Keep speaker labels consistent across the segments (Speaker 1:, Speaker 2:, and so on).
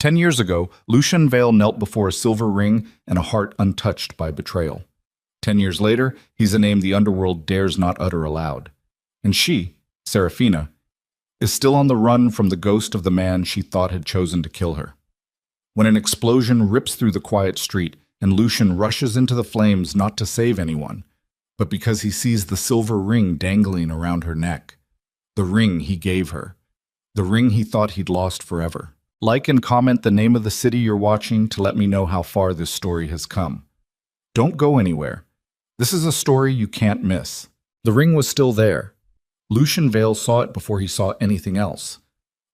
Speaker 1: 10 years ago, Lucian Vale knelt before a silver ring and a heart untouched by betrayal. 10 years later, he's a name the underworld dares not utter aloud. And she, Serafina, is still on the run from the ghost of the man she thought had chosen to kill her. When an explosion rips through the quiet street and Lucian rushes into the flames not to save anyone, but because he sees the silver ring dangling around her neck, the ring he gave her, the ring he thought he'd lost forever. Like and comment the name of the city you're watching to let me know how far this story has come. Don't go anywhere. This is a story you can't miss. The ring was still there. Lucian Vale saw it before he saw anything else.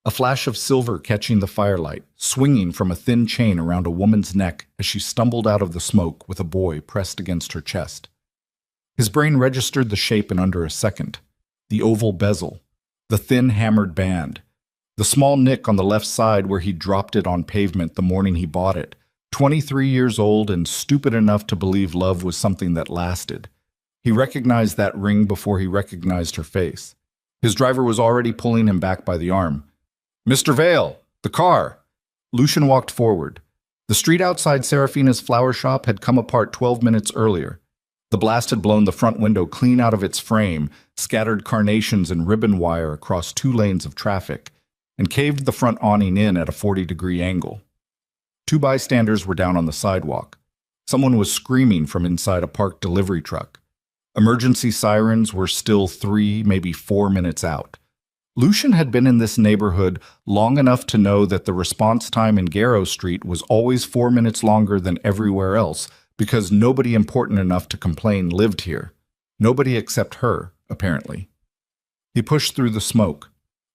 Speaker 1: A flash of silver catching the firelight, swinging from a thin chain around a woman's neck as she stumbled out of the smoke with a boy pressed against her chest. His brain registered the shape in under a second. The oval bezel, the thin hammered band, the small nick on the left side where he dropped it on pavement the morning he bought it, 23 years old and stupid enough to believe love was something that lasted. He recognized that ring before he recognized her face. His driver was already pulling him back by the arm. "Mr. Vale, the car!" Lucian walked forward. The street outside Serafina's flower shop had come apart 12 minutes earlier. The blast had blown the front window clean out of its frame, scattered carnations and ribbon wire across 2 lanes of traffic, and caved the front awning in at a 40-degree angle. 2 bystanders were down on the sidewalk. Someone was screaming from inside a parked delivery truck. Emergency sirens were still 3, maybe 4 minutes out. Lucian had been in this neighborhood long enough to know that the response time in Garrow Street was always 4 minutes longer than everywhere else because nobody important enough to complain lived here. Nobody except her, apparently. He pushed through the smoke.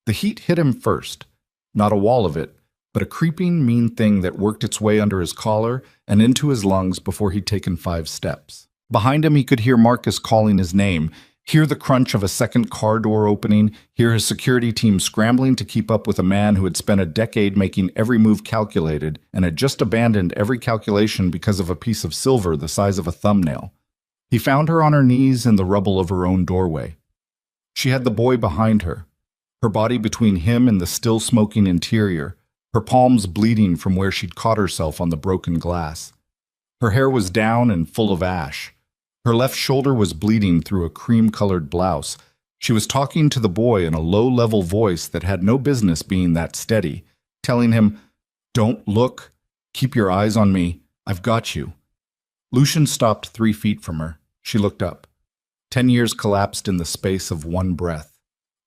Speaker 1: The heat hit him first. Not a wall of it, but a creeping, mean thing that worked its way under his collar and into his lungs before he'd taken 5 steps. Behind him, he could hear Marcus calling his name, hear the crunch of a second car door opening, hear his security team scrambling to keep up with a man who had spent a decade making every move calculated and had just abandoned every calculation because of a piece of silver the size of a thumbnail. He found her on her knees in the rubble of her own doorway. She had the boy behind her, her body between him and the still smoking interior, her palms bleeding from where she'd caught herself on the broken glass. Her hair was down and full of ash. Her left shoulder was bleeding through a cream-colored blouse. She was talking to the boy in a low-level voice that had no business being that steady, telling him, "Don't look. Keep your eyes on me. I've got you." Lucian stopped 3 feet from her. She looked up. 10 years collapsed in the space of one breath.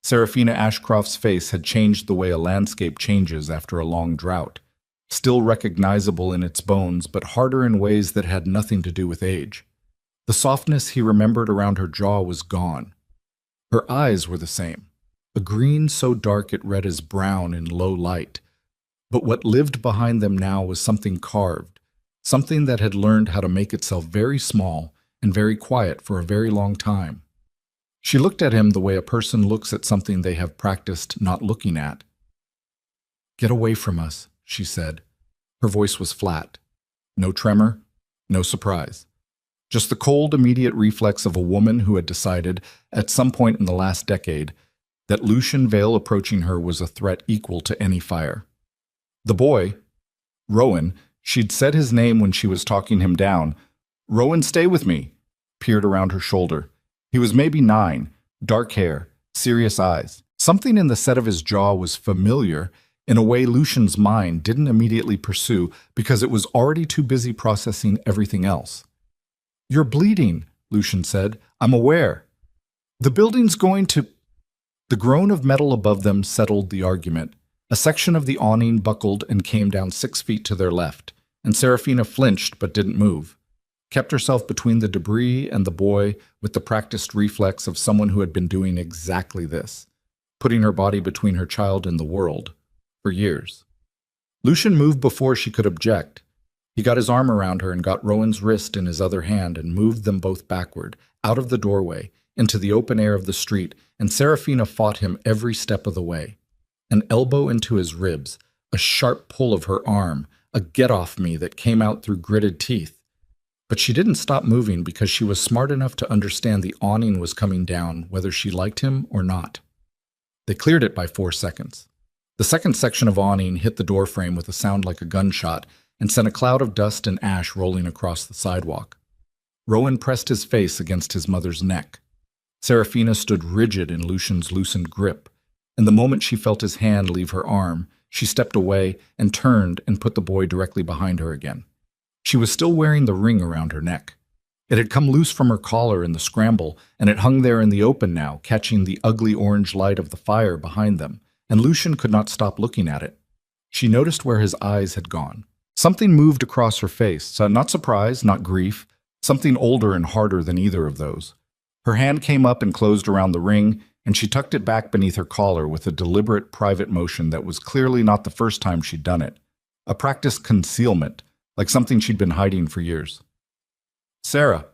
Speaker 1: Serafina Ashcroft's face had changed the way a landscape changes after a long drought, still recognizable in its bones, but harder in ways that had nothing to do with age. The softness he remembered around her jaw was gone. Her eyes were the same, a green so dark it read as brown in low light. But what lived behind them now was something carved, something that had learned how to make itself very small and very quiet for a very long time. She looked at him the way a person looks at something they have practiced not looking at. "Get away from us," she said. Her voice was flat. No tremor, no surprise. Just the cold, immediate reflex of a woman who had decided, at some point in the last decade, that Lucian Vale approaching her was a threat equal to any fire. The boy, Rowan, she'd said his name when she was talking him down. "Rowan, stay with me," peered around her shoulder. He was maybe 9, dark hair, serious eyes. Something in the set of his jaw was familiar, in a way Lucian's mind didn't immediately pursue because it was already too busy processing everything else. "You're bleeding," Lucian said. "I'm aware." "The building's going to—" The groan of metal above them settled the argument. A section of the awning buckled and came down 6 feet to their left, and Serafina flinched but didn't move, kept herself between the debris and the boy with the practiced reflex of someone who had been doing exactly this, putting her body between her child and the world, for years. Lucian moved before she could object. He got his arm around her and got Rowan's wrist in his other hand and moved them both backward, out of the doorway, into the open air of the street, and Serafina fought him every step of the way. An elbow into his ribs, a sharp pull of her arm, a get-off-me that came out through gritted teeth. But she didn't stop moving because she was smart enough to understand the awning was coming down whether she liked him or not. They cleared it by 4 seconds. The second section of awning hit the doorframe with a sound like a gunshot and sent a cloud of dust and ash rolling across the sidewalk. Rowan pressed his face against his mother's neck. Serafina stood rigid in Lucian's loosened grip, and the moment she felt his hand leave her arm, she stepped away and turned and put the boy directly behind her again. She was still wearing the ring around her neck. It had come loose from her collar in the scramble, and it hung there in the open now, catching the ugly orange light of the fire behind them, and Lucian could not stop looking at it. She noticed where his eyes had gone. Something moved across her face, not surprise, not grief, something older and harder than either of those. Her hand came up and closed around the ring, and she tucked it back beneath her collar with a deliberate, private motion that was clearly not the first time she'd done it. A practiced concealment, like something she'd been hiding for years. "Sarah."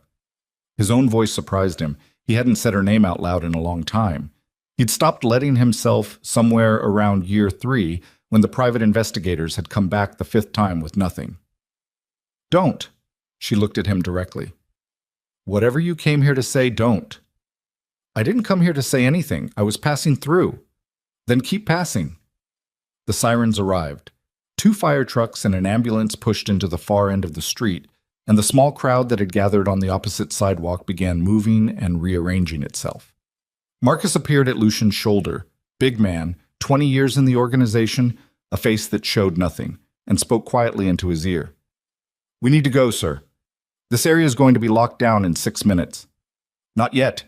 Speaker 1: His own voice surprised him. He hadn't said her name out loud in a long time. He'd stopped letting himself somewhere around year 3 when the private investigators had come back the 5th time with nothing. "Don't." She looked at him directly. "Whatever you came here to say, don't." "I didn't come here to say anything. I was passing through." "Then keep passing." The sirens arrived. 2 fire trucks and an ambulance pushed into the far end of the street, and the small crowd that had gathered on the opposite sidewalk began moving and rearranging itself. Marcus appeared at Lucian's shoulder, big man, 20 years in the organization, a face that showed nothing, and spoke quietly into his ear. "We need to go, sir. This area is going to be locked down in 6 minutes." "Not yet."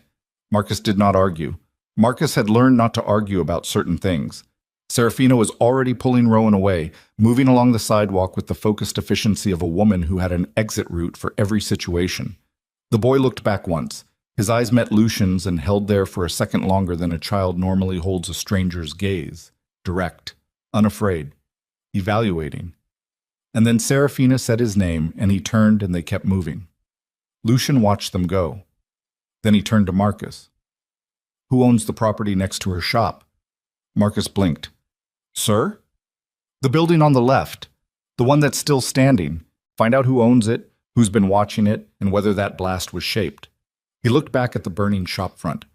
Speaker 1: Marcus did not argue. Marcus had learned not to argue about certain things. Serafina was already pulling Rowan away, moving along the sidewalk with the focused efficiency of a woman who had an exit route for every situation. The boy looked back once. His eyes met Lucian's and held there for a second longer than a child normally holds a stranger's gaze. Direct, unafraid, evaluating. And then Serafina said his name, and he turned and they kept moving. Lucian watched them go. Then he turned to Marcus. "Who owns the property next to her shop?" Marcus blinked. "Sir?" "The building on the left. The one that's still standing. Find out who owns it, who's been watching it, and whether that blast was shaped." He looked back at the burning shopfront.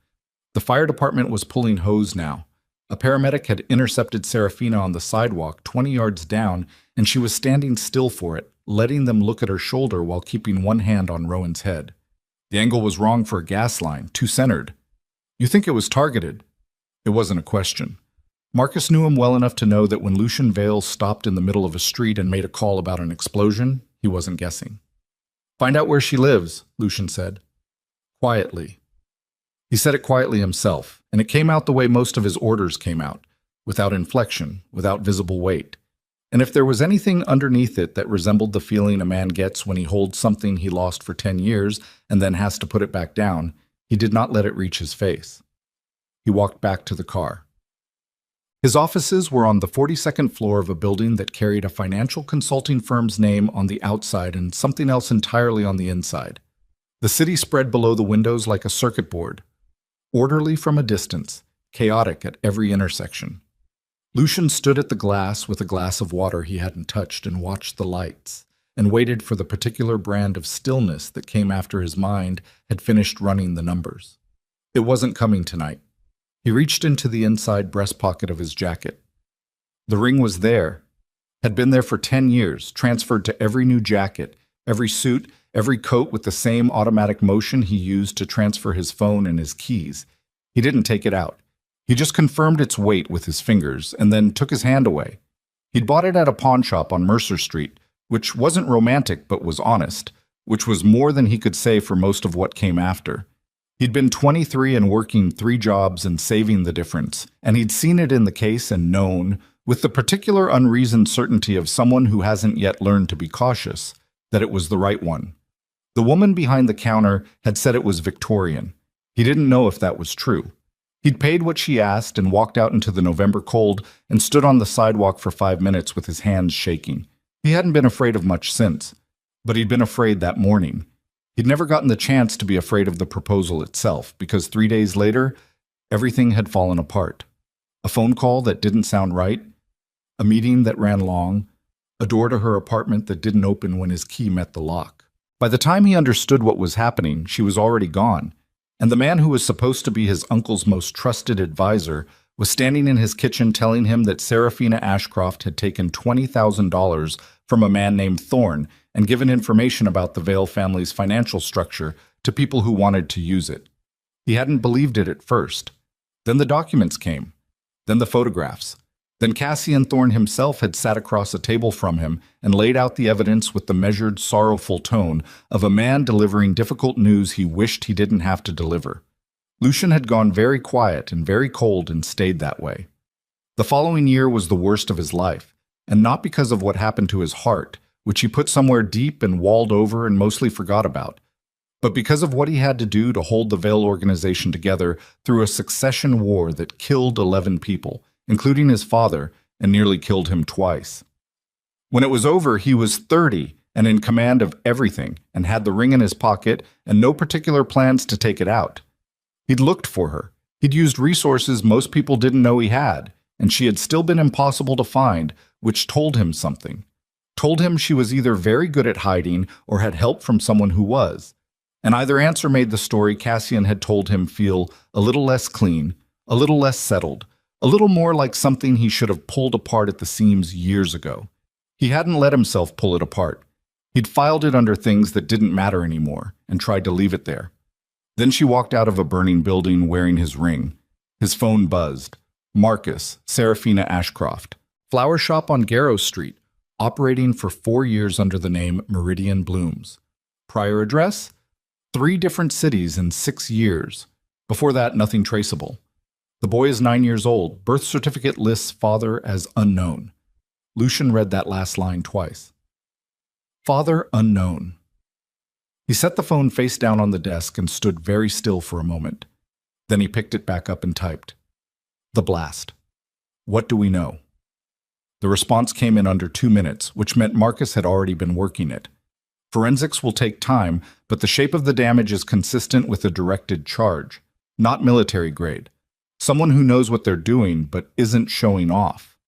Speaker 1: The fire department was pulling hose now. A paramedic had intercepted Serafina on the sidewalk 20 yards down, and she was standing still for it, letting them look at her shoulder while keeping one hand on Rowan's head. The angle was wrong for a gas line, too centered. "You think it was targeted?" It wasn't a question. Marcus knew him well enough to know that when Lucian Vale stopped in the middle of a street and made a call about an explosion, he wasn't guessing. "Find out where she lives," Lucian said. Quietly. He said it quietly himself, and it came out the way most of his orders came out, without inflection, without visible weight. And if there was anything underneath it that resembled the feeling a man gets when he holds something he lost for 10 years and then has to put it back down, he did not let it reach his face. He walked back to the car. His offices were on the 42nd floor of a building that carried a financial consulting firm's name on the outside and something else entirely on the inside. The city spread below the windows like a circuit board, orderly from a distance, chaotic at every intersection. Lucian stood at the glass with a glass of water he hadn't touched and watched the lights, and waited for the particular brand of stillness that came after his mind had finished running the numbers. It wasn't coming tonight. He reached into the inside breast pocket of his jacket. The ring was there, had been there for 10 years, transferred to every new jacket, every suit, every coat with the same automatic motion he used to transfer his phone and his keys. He didn't take it out. He just confirmed its weight with his fingers and then took his hand away. He'd bought it at a pawn shop on Mercer Street, which wasn't romantic but was honest, which was more than he could say for most of what came after. He'd been 23 and working 3 jobs and saving the difference, and he'd seen it in the case and known, with the particular unreasoned certainty of someone who hasn't yet learned to be cautious, that it was the right one. The woman behind the counter had said it was Victorian. He didn't know if that was true. He'd paid what she asked and walked out into the November cold and stood on the sidewalk for 5 minutes with his hands shaking. He hadn't been afraid of much since, but he'd been afraid that morning. He'd never gotten the chance to be afraid of the proposal itself, because 3 days later, everything had fallen apart. A phone call that didn't sound right, a meeting that ran long, a door to her apartment that didn't open when his key met the lock. By the time he understood what was happening, she was already gone, and the man who was supposed to be his uncle's most trusted advisor was standing in his kitchen telling him that Serafina Ashcroft had taken $20,000 from a man named Thorne and given information about the Vale family's financial structure to people who wanted to use it. He hadn't believed it at first. Then the documents came. Then the photographs. Then Cassian Thorne himself had sat across a table from him and laid out the evidence with the measured, sorrowful tone of a man delivering difficult news he wished he didn't have to deliver. Lucian had gone very quiet and very cold and stayed that way. The following year was the worst of his life, and not because of what happened to his heart, which he put somewhere deep and walled over and mostly forgot about, but because of what he had to do to hold the Vale organization together through a succession war that killed 11 people, including his father, and nearly killed him twice. When it was over, he was 30 and in command of everything, and had the ring in his pocket and no particular plans to take it out. He'd looked for her. He'd used resources most people didn't know he had, and she had still been impossible to find, which told him something. Told him she was either very good at hiding or had help from someone who was. And either answer made the story Cassian had told him feel a little less clean, a little less settled, a little more like something he should have pulled apart at the seams years ago. He hadn't let himself pull it apart. He'd filed it under things that didn't matter anymore and tried to leave it there. Then she walked out of a burning building wearing his ring. His phone buzzed. Marcus, Serafina Ashcroft. Flower shop on Garrow Street, operating for 4 years under the name Meridian Blooms. Prior address? 3 different cities in 6 years. Before that, nothing traceable. The boy is 9 years old. Birth certificate lists father as unknown. Lucian read that last line twice. Father unknown. He set the phone face down on the desk and stood very still for a moment. Then he picked it back up and typed. The blast. What do we know? The response came in under 2 minutes, which meant Marcus had already been working it. Forensics will take time, but the shape of the damage is consistent with a directed charge, not military grade. Someone who knows what they're doing, but isn't showing off.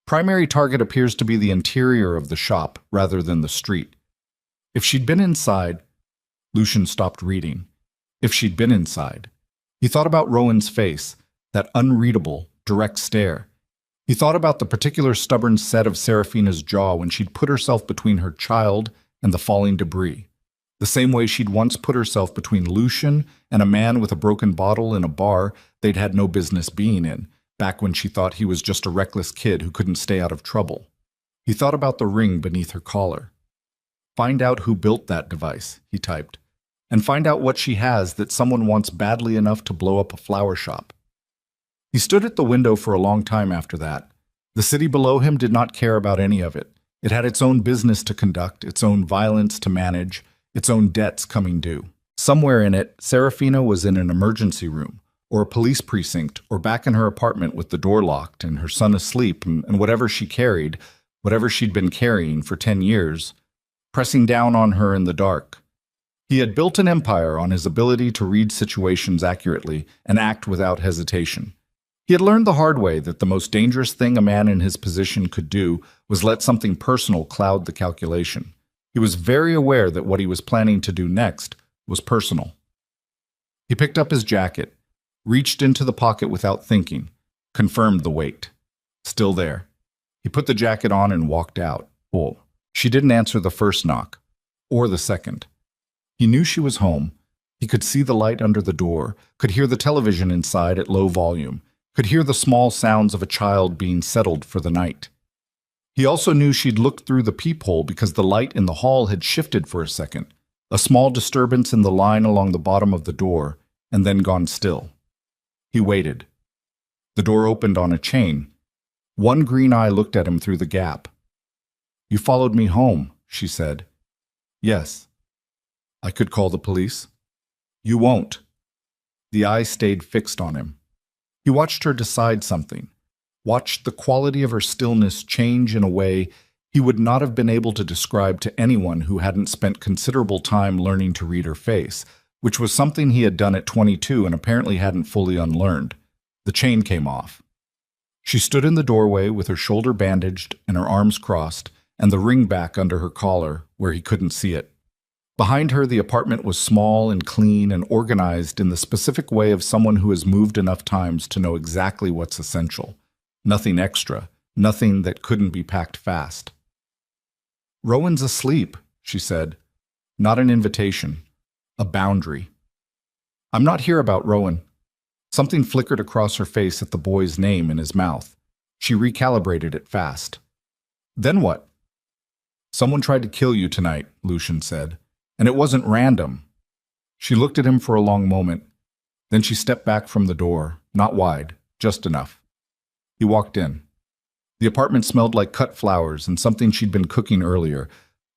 Speaker 1: Primary target appears to be the interior of the shop rather than the street. If she'd been inside, Lucian stopped reading. If she'd been inside. He thought about Rowan's face, that unreadable, direct stare. He thought about the particular stubborn set of Serafina's jaw when she'd put herself between her child and the falling debris. The same way she'd once put herself between Lucian and a man with a broken bottle in a bar they'd had no business being in, back when she thought he was just a reckless kid who couldn't stay out of trouble. He thought about the ring beneath her collar. Find out who built that device, he typed, and find out what she has that someone wants badly enough to blow up a flower shop. He stood at the window for a long time after that. The city below him did not care about any of it. It had its own business to conduct, its own violence to manage, its own debts coming due. Somewhere in it, Serafina was in an emergency room, or a police precinct, or back in her apartment with the door locked and her son asleep and whatever she carried, whatever she'd been carrying for 10 years, pressing down on her in the dark. He had built an empire on his ability to read situations accurately and act without hesitation. He had learned the hard way that the most dangerous thing a man in his position could do was let something personal cloud the calculation. He was very aware that what he was planning to do next was personal. He picked up his jacket, reached into the pocket without thinking, confirmed the weight. Still there. He put the jacket on and walked out. Oh, she didn't answer the first knock, or the second. He knew she was home. He could see the light under the door, could hear the television inside at low volume, could hear the small sounds of a child being settled for the night. He also knew she'd looked through the peephole because the light in the hall had shifted for a second, a small disturbance in the line along the bottom of the door, and then gone still. He waited. The door opened on a chain. One green eye looked at him through the gap. "You followed me home," she said. "Yes." "I could call the police." "You won't." The eye stayed fixed on him. He watched her decide something, watched the quality of her stillness change in a way he would not have been able to describe to anyone who hadn't spent considerable time learning to read her face, which was something he had done at 22 and apparently hadn't fully unlearned. The chain came off. She stood in the doorway with her shoulder bandaged and her arms crossed, and the ring back under her collar where he couldn't see it. Behind her, the apartment was small and clean and organized in the specific way of someone who has moved enough times to know exactly what's essential. Nothing extra, nothing that couldn't be packed fast. "Rowan's asleep," she said. Not an invitation, a boundary. "I'm not here about Rowan." Something flickered across her face at the boy's name in his mouth. She recalibrated it fast. "Then what?" "Someone tried to kill you tonight," Lucian said. "And it wasn't random." She looked at him for a long moment. Then she stepped back from the door, not wide, just enough. He walked in. The apartment smelled like cut flowers and something she'd been cooking earlier.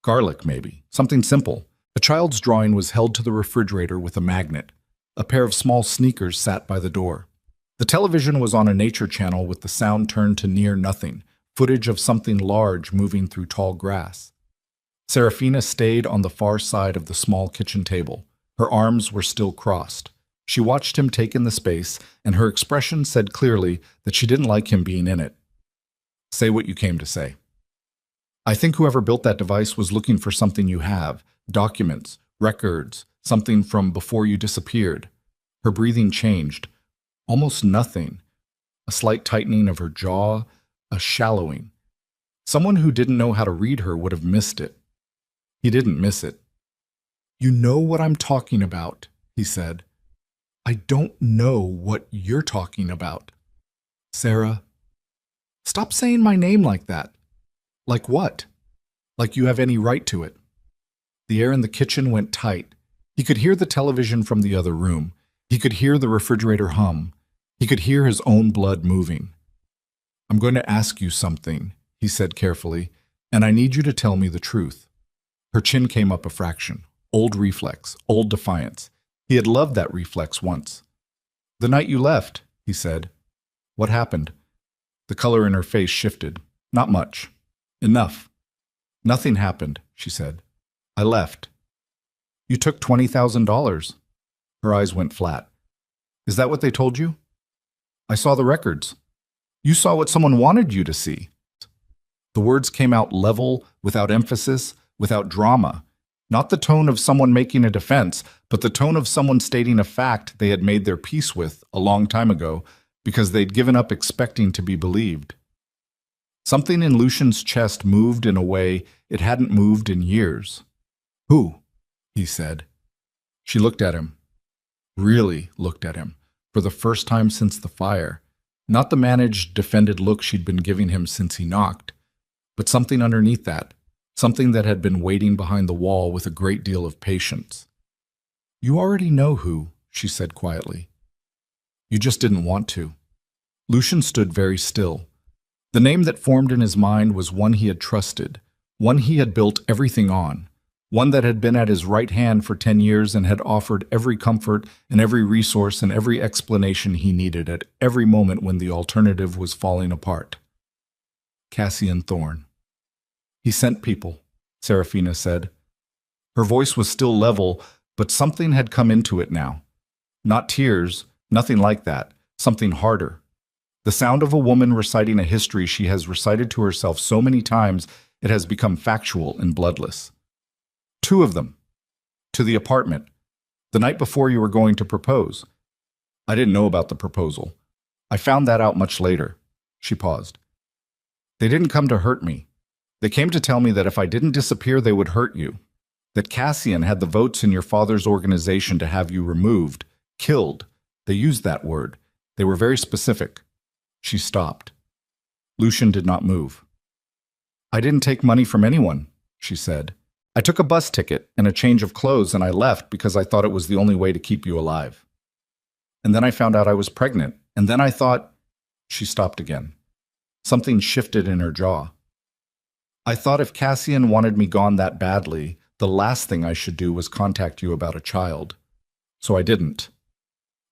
Speaker 1: Garlic, maybe. Something simple. A child's drawing was held to the refrigerator with a magnet. A pair of small sneakers sat by the door. The television was on a nature channel with the sound turned to near nothing, footage of something large moving through tall grass. Serafina stayed on the far side of the small kitchen table. Her arms were still crossed. She watched him take in the space, and her expression said clearly that she didn't like him being in it. "Say what you came to say." "I think whoever built that device was looking for something you have. Documents, records, something from before you disappeared." Her breathing changed. Almost nothing. A slight tightening of her jaw, a shallowing. Someone who didn't know how to read her would have missed it. He didn't miss it. "You know what I'm talking about," he said. "I don't know what you're talking about." "Sarah." "Stop saying my name like that." "Like what?" "Like you have any right to it." The air in the kitchen went tight. He could hear the television from the other room. He could hear the refrigerator hum. He could hear his own blood moving. "I'm going to ask you something," he said carefully, "and I need you to tell me the truth." Her chin came up a fraction. Old reflex, old defiance. He had loved that reflex once. "The night you left," he said. "What happened?" The color in her face shifted. "Not much. Enough." "Nothing happened," she said. "I left." "You took $20,000. Her eyes went flat. "Is that what they told you?" "I saw the records." "You saw what someone wanted you to see." The words came out level, without emphasis, without drama. Not the tone of someone making a defense, but the tone of someone stating a fact they had made their peace with a long time ago because they'd given up expecting to be believed. Something in Lucian's chest moved in a way it hadn't moved in years. "Who?" he said. She looked at him. Really looked at him, for the first time since the fire. Not the managed, defended look she'd been giving him since he knocked, but something underneath that, something that had been waiting behind the wall with a great deal of patience. "You already know who," she said quietly. "You just didn't want to." Lucian stood very still. The name that formed in his mind was one he had trusted, one he had built everything on, one that had been at his right hand for 10 years and had offered every comfort and every resource and every explanation he needed at every moment when the alternative was falling apart. Cassian Thorne. "He sent people," Serafina said. Her voice was still level, but something had come into it now. Not tears, nothing like that, something harder. The sound of a woman reciting a history she has recited to herself so many times it has become factual and bloodless. "2 of them. To the apartment. The night before you were going to propose." "I didn't know about the proposal. I found that out much later." She paused. "They didn't come to hurt me. They came to tell me that if I didn't disappear, they would hurt you. That Cassian had the votes in your father's organization to have you removed, killed. They used that word. They were very specific." She stopped. Lucian did not move. "I didn't take money from anyone," she said. "I took a bus ticket and a change of clothes and I left because I thought it was the only way to keep you alive. And then I found out I was pregnant, and then I thought—" She stopped again. Something shifted in her jaw. "I thought if Cassian wanted me gone that badly, the last thing I should do was contact you about a child. So I didn't."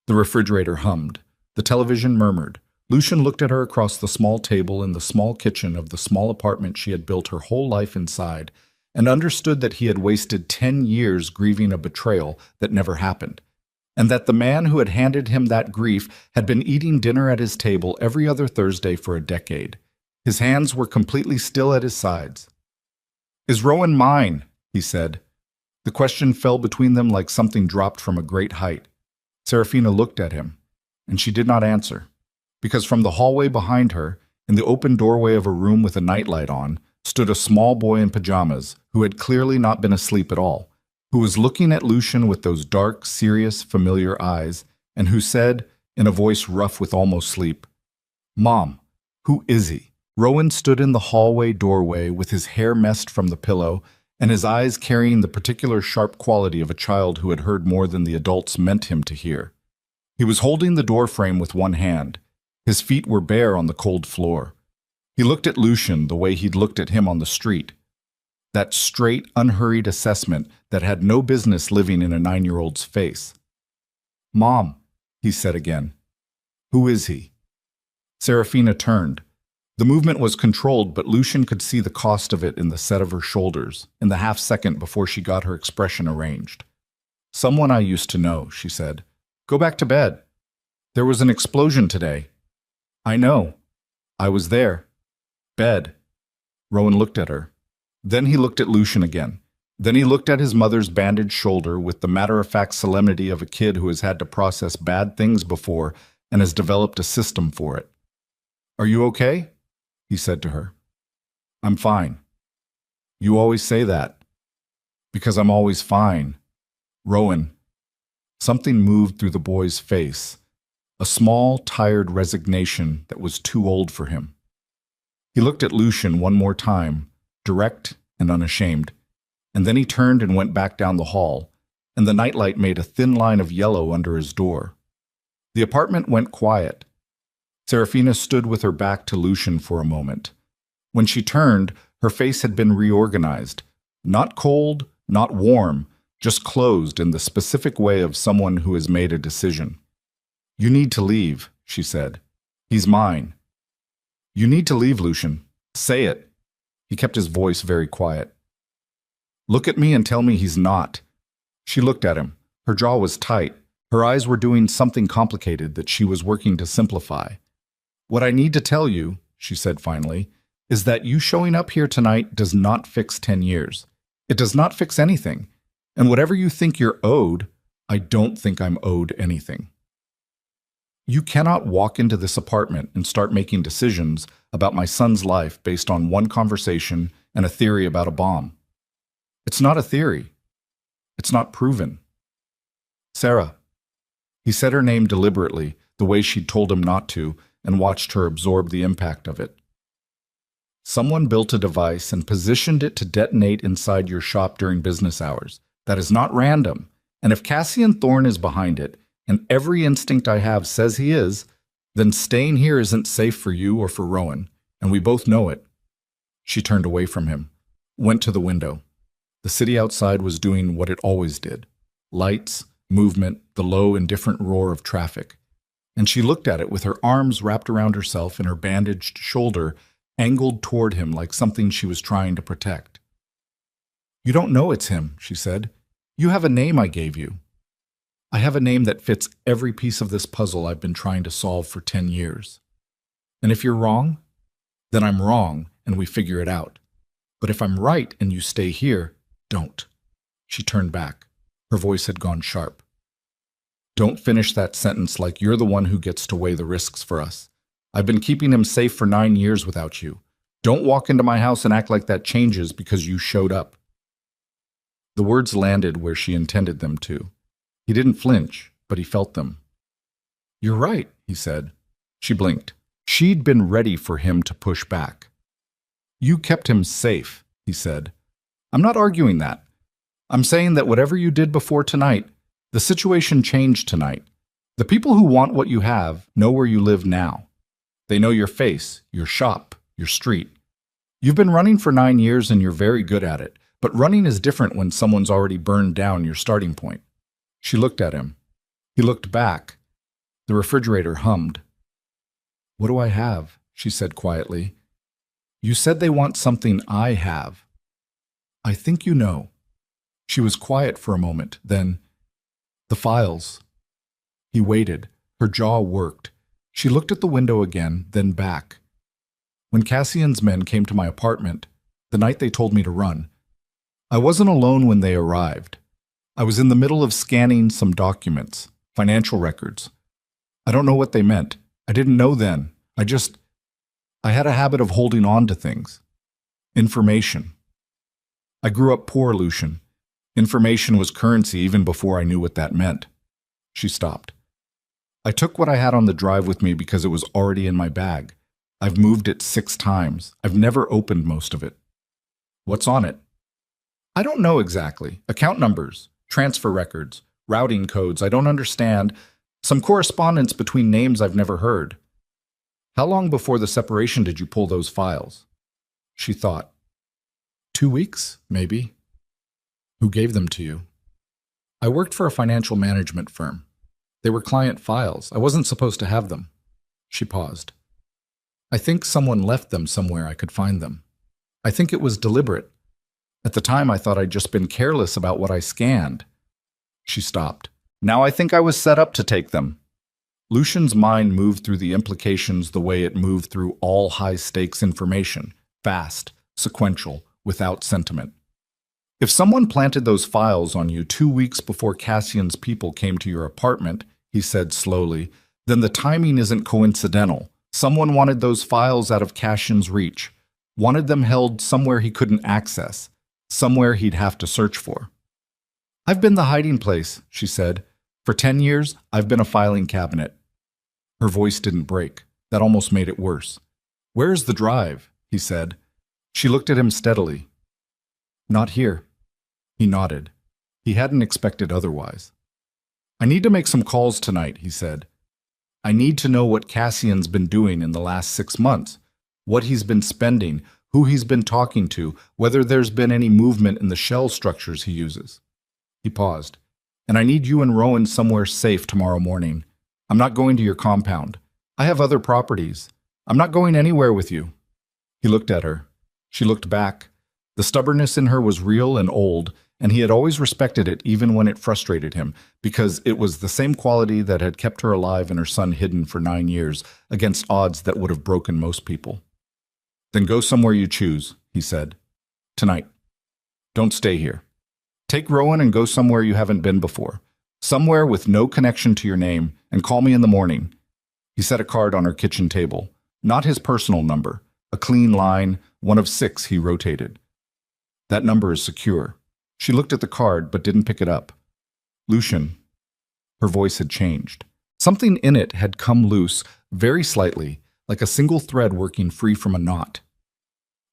Speaker 1: The refrigerator hummed. The television murmured. Lucian looked at her across the small table in the small kitchen of the small apartment she had built her whole life inside, and understood that he had wasted 10 years grieving a betrayal that never happened, and that the man who had handed him that grief had been eating dinner at his table every other Thursday for a decade. His hands were completely still at his sides. "Is Rowan mine?" he said. The question fell between them like something dropped from a great height. Serafina looked at him, and she did not answer, because from the hallway behind her, in the open doorway of a room with a nightlight on, stood a small boy in pajamas who had clearly not been asleep at all, who was looking at Lucian with those dark, serious, familiar eyes, and who said, in a voice rough with almost sleep, "Mom, who is he?" Rowan stood in the hallway doorway with his hair messed from the pillow and his eyes carrying the particular sharp quality of a child who had heard more than the adults meant him to hear. He was holding the door frame with one hand. His feet were bare on the cold floor. He looked at Lucian the way he'd looked at him on the street. That straight, unhurried assessment that had no business living in a 9-year-old's face. "Mom," he said again. "Who is he?" Serafina turned. The movement was controlled, but Lucian could see the cost of it in the set of her shoulders, in the half-second before she got her expression arranged. "Someone I used to know," she said. "Go back to bed. There was an explosion today." "I know. I was there." "Bed." Rowan looked at her. Then he looked at Lucian again. Then he looked at his mother's bandaged shoulder with the matter-of-fact solemnity of a kid who has had to process bad things before and has developed a system for it. "Are you okay?" he said to her. "I'm fine." "You always say that." "Because I'm always fine." "Rowan." Something moved through the boy's face, a small, tired resignation that was too old for him. He looked at Lucian one more time, direct and unashamed, and then he turned and went back down the hall, and the nightlight made a thin line of yellow under his door. The apartment went quiet. Serafina stood with her back to Lucian for a moment. When she turned, her face had been reorganized. Not cold, not warm, just closed in the specific way of someone who has made a decision. "You need to leave," she said. "He's mine." "You need to leave, Lucian. Say it." He kept his voice very quiet. "Look at me and tell me he's not." She looked at him. Her jaw was tight. Her eyes were doing something complicated that she was working to simplify. "What I need to tell you," she said finally, "is that you showing up here tonight does not fix 10 years. It does not fix anything. And whatever you think you're owed, I don't think I'm owed anything. You cannot walk into this apartment and start making decisions about my son's life based on one conversation and a theory about a bomb. It's not a theory. It's not proven." "Sarah." He said her name deliberately, the way she'd told him not to, and watched her absorb the impact of it. "Someone built a device and positioned it to detonate inside your shop during business hours. That is not random. And if Cassian Thorne is behind it, and every instinct I have says he is, then staying here isn't safe for you or for Rowan, and we both know it." She turned away from him, went to the window. The city outside was doing what it always did. Lights, movement, the low, indifferent roar of traffic. And she looked at it with her arms wrapped around herself and her bandaged shoulder angled toward him like something she was trying to protect. "You don't know it's him," she said. "You have a name I gave you. I have a name that fits every piece of this puzzle I've been trying to solve for 10 years. And if you're wrong, then I'm wrong and we figure it out. But if I'm right and you stay here, don't." She turned back. Her voice had gone sharp. "Don't finish that sentence like you're the one who gets to weigh the risks for us. I've been keeping him safe for 9 years without you. Don't walk into my house and act like that changes because you showed up." The words landed where she intended them to. He didn't flinch, but he felt them. "You're right," he said. She blinked. She'd been ready for him to push back. "You kept him safe," he said. "I'm not arguing that. I'm saying that whatever you did before tonight, the situation changed tonight. The people who want what you have know where you live now. They know your face, your shop, your street. You've been running for 9 years and you're very good at it, but running is different when someone's already burned down your starting point." She looked at him. He looked back. The refrigerator hummed. "What do I have?" she said quietly. "You said they want something I have. I think you know." She was quiet for a moment, then, "The files." He waited. Her jaw worked. She looked at the window again, then back. "When Cassian's men came to my apartment, the night they told me to run, I wasn't alone when they arrived. I was in the middle of scanning some documents, financial records. I don't know what they meant. I didn't know then. I had a habit of holding on to things. Information. I grew up poor, Lucian. Information was currency even before I knew what that meant. She stopped. I took what I had on the drive with me because it was already in my bag. I've moved it 6 times. I've never opened most of it. What's on it? I don't know exactly. Account numbers, transfer records, routing codes I don't understand, some correspondence between names I've never heard. How long before the separation did you pull those files? She thought. 2 weeks, maybe. Who gave them to you? I worked for a financial management firm. They were client files. I wasn't supposed to have them. She paused. I think someone left them somewhere I could find them. I think it was deliberate. At the time, I thought I'd just been careless about what I scanned. She stopped. Now I think I was set up to take them. Lucian's mind moved through the implications the way it moved through all high-stakes information, fast, sequential, without sentiment. If someone planted those files on you 2 weeks before Cassian's people came to your apartment, he said slowly, then the timing isn't coincidental. Someone wanted those files out of Cassian's reach, wanted them held somewhere he couldn't access, somewhere he'd have to search for. I've been the hiding place, she said. For 10 years, I've been a filing cabinet. Her voice didn't break. That almost made it worse. Where's the drive? He said. She looked at him steadily. Not here. He nodded. He hadn't expected otherwise. I need to make some calls tonight, he said. I need to know what Cassian's been doing in the last 6 months, what he's been spending, who he's been talking to, whether there's been any movement in the shell structures he uses. He paused. And I need you and Rowan somewhere safe tomorrow morning. I'm not going to your compound. I have other properties. I'm not going anywhere with you. He looked at her. She looked back. The stubbornness in her was real and old, and he had always respected it even when it frustrated him, because it was the same quality that had kept her alive and her son hidden for 9 years, against odds that would have broken most people. Then go somewhere you choose, he said. Tonight. Don't stay here. Take Rowan and go somewhere you haven't been before. Somewhere with no connection to your name, and call me in the morning. He set a card on her kitchen table. Not his personal number. A clean line, one of 6 he rotated. That number is secure. She looked at the card, but didn't pick it up. Lucian. Her voice had changed. Something in it had come loose, very slightly, like a single thread working free from a knot.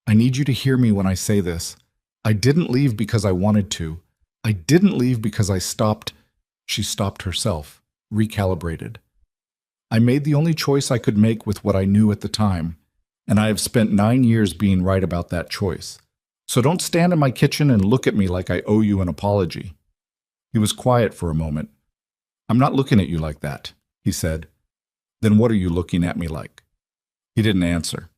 Speaker 1: I need you to hear me when I say this. I didn't leave because I wanted to. I didn't leave because I stopped. She stopped herself, recalibrated. I made the only choice I could make with what I knew at the time, and I have spent 9 years being right about that choice. So don't stand in my kitchen and look at me like I owe you an apology. He was quiet for a moment. I'm not looking at you like that, he said. Then what are you looking at me like? He didn't answer.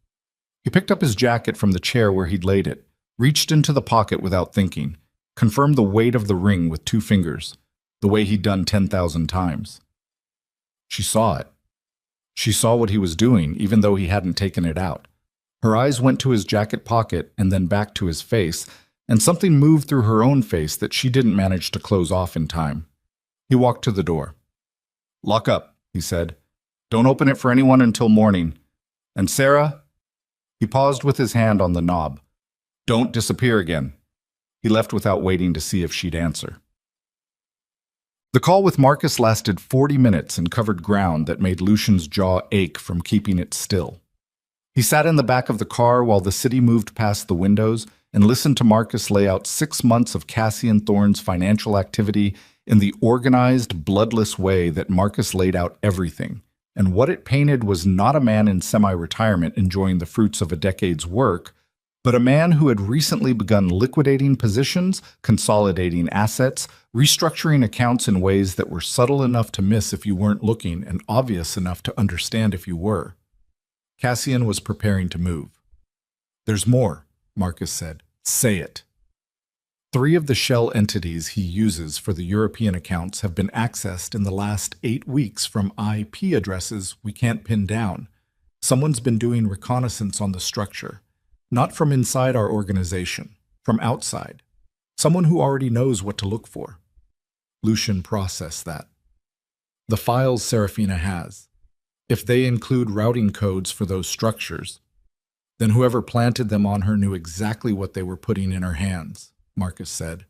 Speaker 1: He picked up his jacket from the chair where he'd laid it, reached into the pocket without thinking, confirmed the weight of the ring with 2 fingers, the way he'd done 10,000 times. She saw it. She saw what he was doing, even though he hadn't taken it out. Her eyes went to his jacket pocket and then back to his face, and something moved through her own face that she didn't manage to close off in time. He walked to the door. Lock up, he said. Don't open it for anyone until morning. And Sarah? He paused with his hand on the knob. Don't disappear again. He left without waiting to see if she'd answer. The call with Marcus lasted 40 minutes and covered ground that made Lucian's jaw ache from keeping it still. He sat in the back of the car while the city moved past the windows and listened to Marcus lay out 6 months of Cassian Thorne's financial activity in the organized, bloodless way that Marcus laid out everything. And what it painted was not a man in semi-retirement enjoying the fruits of a decade's work, but a man who had recently begun liquidating positions, consolidating assets, restructuring accounts in ways that were subtle enough to miss if you weren't looking and obvious enough to understand if you were. Cassian was preparing to move. There's more, Marcus said. Say it. 3 of the shell entities he uses for the European accounts have been accessed in the last 8 weeks from IP addresses we can't pin down. Someone's been doing reconnaissance on the structure. Not from inside our organization, from outside. Someone who already knows what to look for. Lucian processed that. The files Serafina has, if they include routing codes for those structures, then whoever planted them on her knew exactly what they were putting in her hands, Marcus said,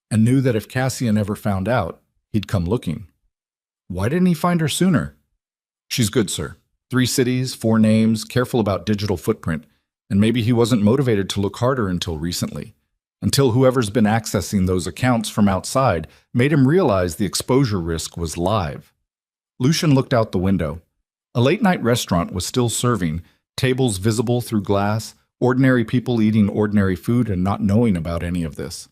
Speaker 1: and knew that if Cassian ever found out, he'd come looking. Why didn't he find her sooner? She's good, sir. 3 cities, 4 names, careful about digital footprint, and maybe he wasn't motivated to look harder until recently. Until whoever's been accessing those accounts from outside made him realize the exposure risk was live. Lucian looked out the window. A late-night restaurant was still serving, tables visible through glass, ordinary people eating ordinary food and not knowing about any of this.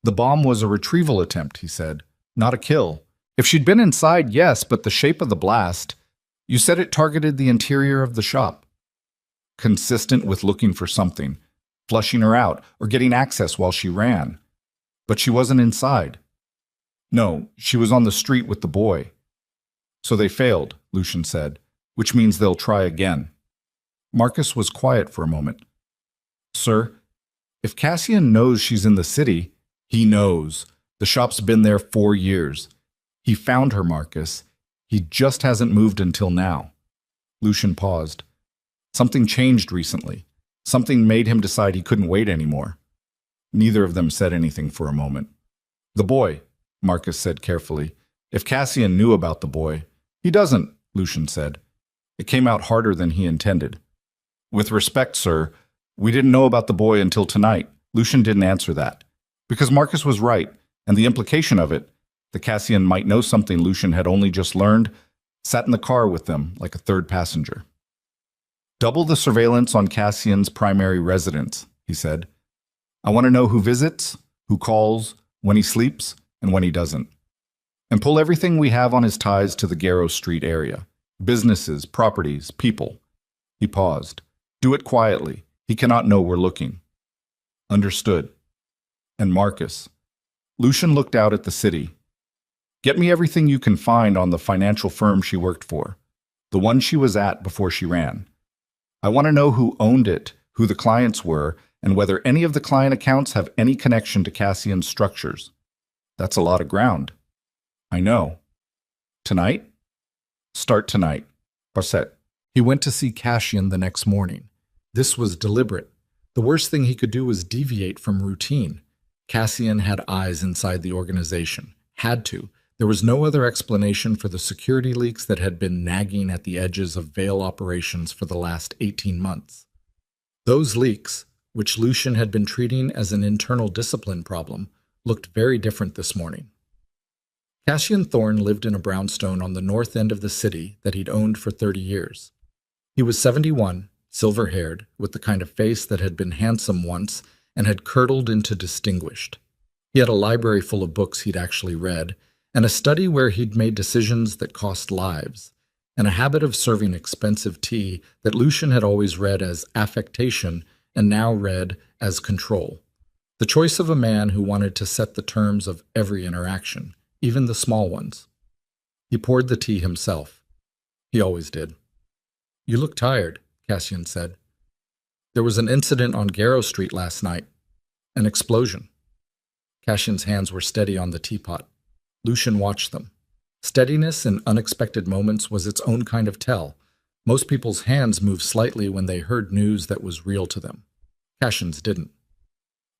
Speaker 1: The bomb was a retrieval attempt, he said, not a kill. If she'd been inside, yes, but the shape of the blast, you said it targeted the interior of the shop. Consistent with looking for something, flushing her out, or getting access while she ran. But she wasn't inside. No, she was on the street with the boy. So they failed, Lucian said, which means they'll try again. Marcus was quiet for a moment. Sir, if Cassian knows she's in the city, he knows. The shop's been there 4 years. He found her, Marcus. He just hasn't moved until now. Lucian paused. Something changed recently. Something made him decide he couldn't wait anymore. Neither of them said anything for a moment. The boy, Marcus said carefully. If Cassian knew about the boy. He doesn't, Lucian said. It came out harder than he intended. With respect, sir, we didn't know about the boy until tonight. Lucian didn't answer that. Because Marcus was right, and the implication of it, that Cassian might know something Lucian had only just learned, sat in the car with them like a third passenger. Double the surveillance on Cassian's primary residence, he said. I want to know who visits, who calls, when he sleeps, and when he doesn't. And pull everything we have on his ties to the Garrow Street area. Businesses, properties, people. He paused. Do it quietly. He cannot know we're looking. Understood. And Marcus. Lucian looked out at the city. Get me everything you can find on the financial firm she worked for. The one she was at before she ran. I want to know who owned it, who the clients were, and whether any of the client accounts have any connection to Cassian's structures. That's a lot of ground. I know. Tonight? Start tonight. Barset. He went to see Cassian the next morning. This was deliberate. The worst thing he could do was deviate from routine. Cassian had eyes inside the organization. Had to. There was no other explanation for the security leaks that had been nagging at the edges of Veil operations for the last 18 months. Those leaks, which Lucian had been treating as an internal discipline problem, looked very different this morning. Cassian Thorne lived in a brownstone on the north end of the city that he'd owned for 30 years. He was 71, silver-haired, with the kind of face that had been handsome once and had curdled into distinguished. He had a library full of books he'd actually read, and a study where he'd made decisions that cost lives, and a habit of serving expensive tea that Lucian had always read as affectation and now read as control. The choice of a man who wanted to set the terms of every interaction, even the small ones. He poured the tea himself. He always did. You look tired, Cassian said. There was an incident on Garrow Street last night. An explosion. Cassian's hands were steady on the teapot. Lucian watched them. Steadiness in unexpected moments was its own kind of tell. Most people's hands moved slightly when they heard news that was real to them. Cassian's didn't.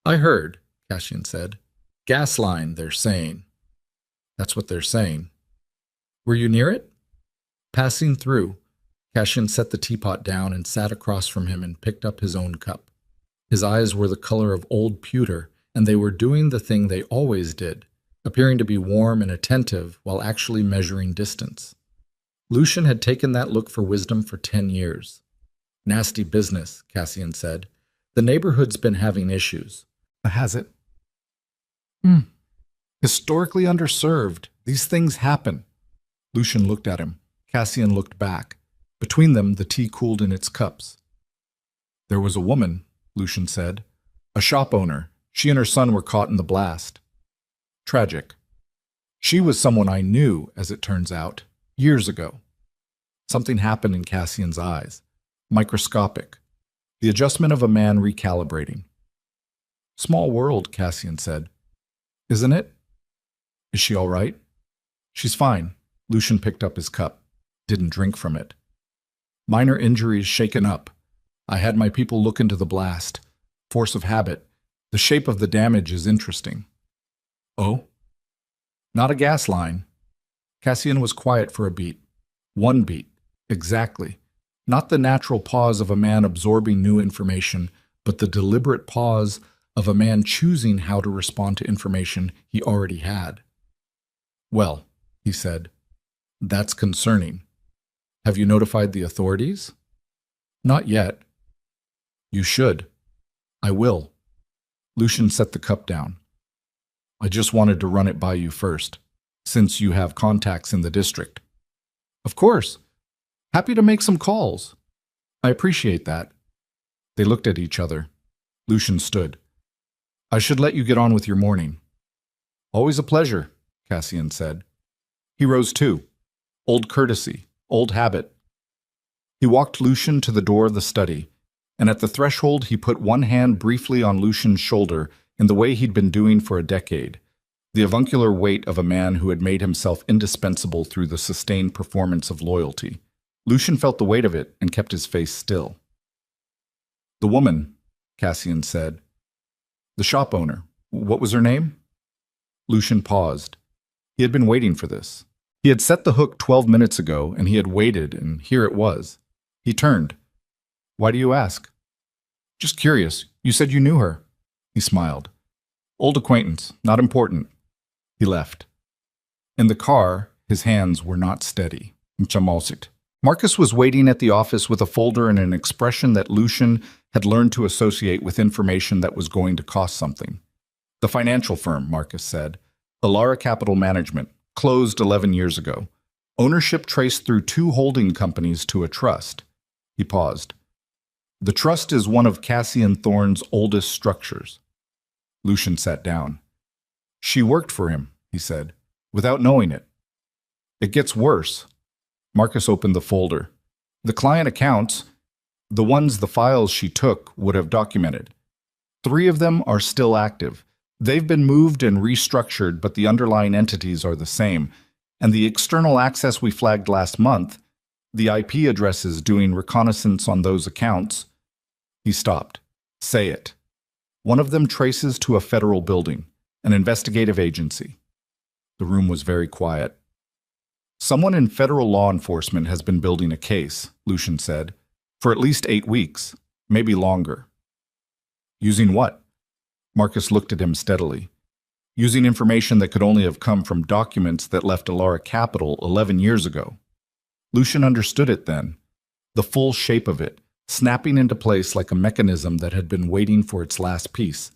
Speaker 1: I heard, Cassian said. Gas line, they're saying. That's what they're saying. Were you near it? Passing through, Cassian set the teapot down and sat across from him and picked up his own cup. His eyes were the color of old pewter, and they were doing the thing they always did, appearing to be warm and attentive while actually measuring distance. Lucian had taken that look for wisdom for 10 years. Nasty business, Cassian said. The neighborhood's been having issues. Has it? Historically underserved. These things happen. Lucian looked at him. Cassian looked back. Between them, the tea cooled in its cups. There was a woman, Lucian said. A shop owner. She and her son were caught in the blast. Tragic. She was someone I knew, as it turns out, years ago. Something happened in Cassian's eyes. Microscopic. The adjustment of a man recalibrating. Small world, Cassian said. Isn't it? Is she all right? She's fine. Lucian picked up his cup, didn't drink from it. Minor injuries shaken up. I had my people look into the blast. Force of habit. The shape of the damage is interesting. Oh? Not a gas line. Cassian was quiet for a beat. One beat. Exactly. Not the natural pause of a man absorbing new information, but the deliberate pause of a man choosing how to respond to information he already had. Well, he said, that's concerning. Have you notified the authorities? Not yet. You should. I will. Lucian set the cup down. I just wanted to run it by you first, since you have contacts in the district. Of course. Happy to make some calls. I appreciate that. They looked at each other. Lucian stood. I should let you get on with your morning. Always a pleasure, Cassian said. He rose too. Old courtesy, old habit. He walked Lucian to the door of the study, and at the threshold he put one hand briefly on Lucian's shoulder in the way he'd been doing for a decade, the avuncular weight of a man who had made himself indispensable through the sustained performance of loyalty. Lucian felt the weight of it and kept his face still. The woman, Cassian said. The shop owner. What was her name? Lucian paused. He had been waiting for this. He had set the hook 12 minutes ago, and he had waited, and here it was. He turned. Why do you ask? Just curious. You said you knew her. He smiled. Old acquaintance. Not important. He left. In the car, his hands were not steady. Marcus was waiting at the office with a folder and an expression that Lucian had learned to associate with information that was going to cost something. The financial firm, Marcus said. Elara Capital Management. Closed 11 years ago. Ownership traced through 2 holding companies to a trust. He paused. The trust is one of Cassian Thorne's oldest structures. Lucian sat down. She worked for him, he said, without knowing it. It gets worse. Marcus opened the folder. The client accounts, the ones the files she took would have documented. 3 of them are still active. They've been moved and restructured, but the underlying entities are the same. And the external access we flagged last month, the IP addresses doing reconnaissance on those accounts. He stopped. Say it. One of them traces to a federal building, an investigative agency. The room was very quiet. Someone in federal law enforcement has been building a case, Lucian said, for at least 8 weeks, maybe longer. Using what? Marcus looked at him steadily. Using information that could only have come from documents that left Elara Capital 11 years ago. Lucian understood it then, the full shape of it, snapping into place like a mechanism that had been waiting for its last piece.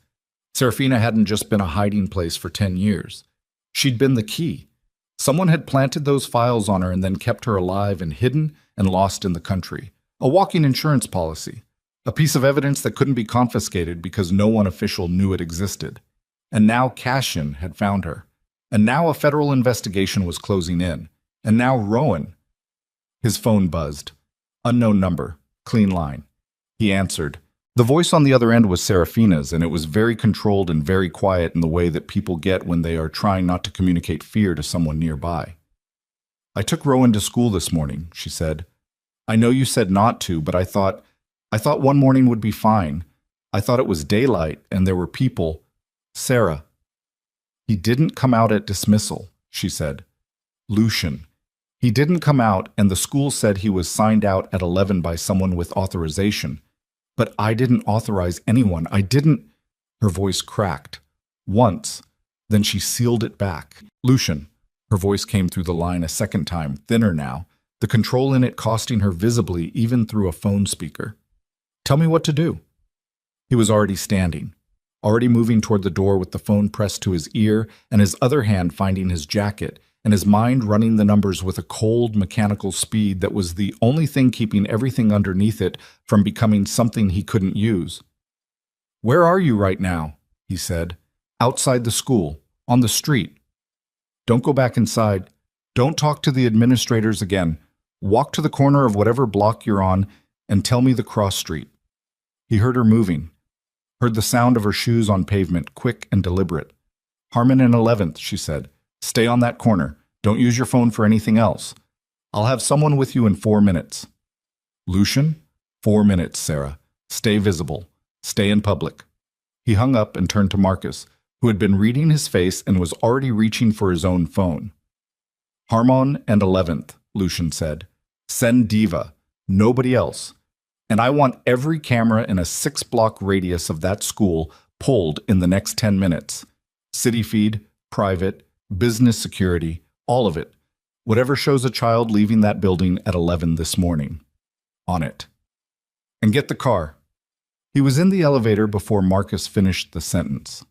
Speaker 1: Serafina hadn't just been a hiding place for 10 years. She'd been the key. Someone had planted those files on her and then kept her alive and hidden and lost in the country. A walking insurance policy. A piece of evidence that couldn't be confiscated because no one official knew it existed. And now Cassian had found her. And now a federal investigation was closing in. And now Rowan. His phone buzzed. Unknown number. Clean line. He answered. The voice on the other end was Serafina's, and it was very controlled and very quiet in the way that people get when they are trying not to communicate fear to someone nearby. I took Rowan to school this morning, she said. I know you said not to, but I thought one morning would be fine. I thought it was daylight and there were people. Sarah. He didn't come out at dismissal, she said. Lucian. He didn't come out, and the school said he was signed out at 11 by someone with authorization. But I didn't authorize anyone. I didn't. Her voice cracked. Once. Then she sealed it back. Lucian. Her voice came through the line a second time, thinner now, the control in it costing her visibly even through a phone speaker. Tell me what to do. He was already standing, already moving toward the door with the phone pressed to his ear and his other hand finding his jacket, and his mind running the numbers with a cold, mechanical speed that was the only thing keeping everything underneath it from becoming something he couldn't use. Where are you right now? He said. Outside the school, on the street. Don't go back inside. Don't talk to the administrators again. Walk to the corner of whatever block you're on and tell me the cross street. He heard her moving. Heard the sound of her shoes on pavement, quick and deliberate. Harmon and 11th, she said. Stay on that corner. Don't use your phone for anything else. I'll have someone with you in 4 minutes. Lucian? 4 minutes, Sarah. Stay visible. Stay in public. He hung up and turned to Marcus, who had been reading his face and was already reaching for his own phone. Harmon and 11th, Lucian said. Send Diva. Nobody else. And I want every camera in a 6-block radius of that school pulled in the next 10 minutes. City feed, private, business security, all of it. Whatever shows a child leaving that building at 11 this morning. On it. And get the car. He was in the elevator before Marcus finished the sentence.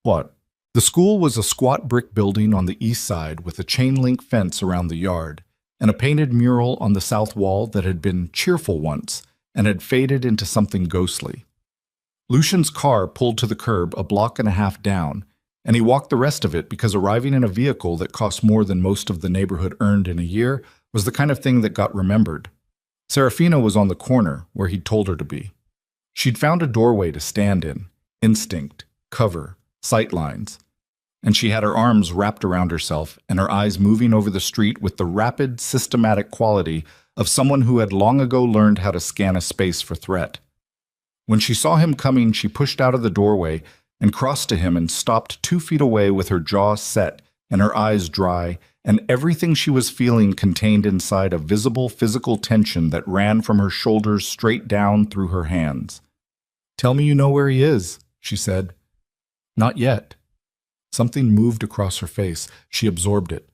Speaker 1: What? The school was a squat brick building on the east side with a chain-link fence around the yard and a painted mural on the south wall that had been cheerful once and had faded into something ghostly. Lucian's car pulled to the curb a block and a half down, and he walked the rest of it because arriving in a vehicle that cost more than most of the neighborhood earned in a year was the kind of thing that got remembered. Serafina was on the corner where he'd told her to be. She'd found a doorway to stand in, instinct, cover, sight lines, and she had her arms wrapped around herself and her eyes moving over the street with the rapid, systematic quality of someone who had long ago learned how to scan a space for threat. When she saw him coming, she pushed out of the doorway and crossed to him and stopped 2 feet away with her jaw set and her eyes dry, and everything she was feeling contained inside a visible physical tension that ran from her shoulders straight down through her hands. Tell me you know where he is, she said. Not yet. Something moved across her face. She absorbed it.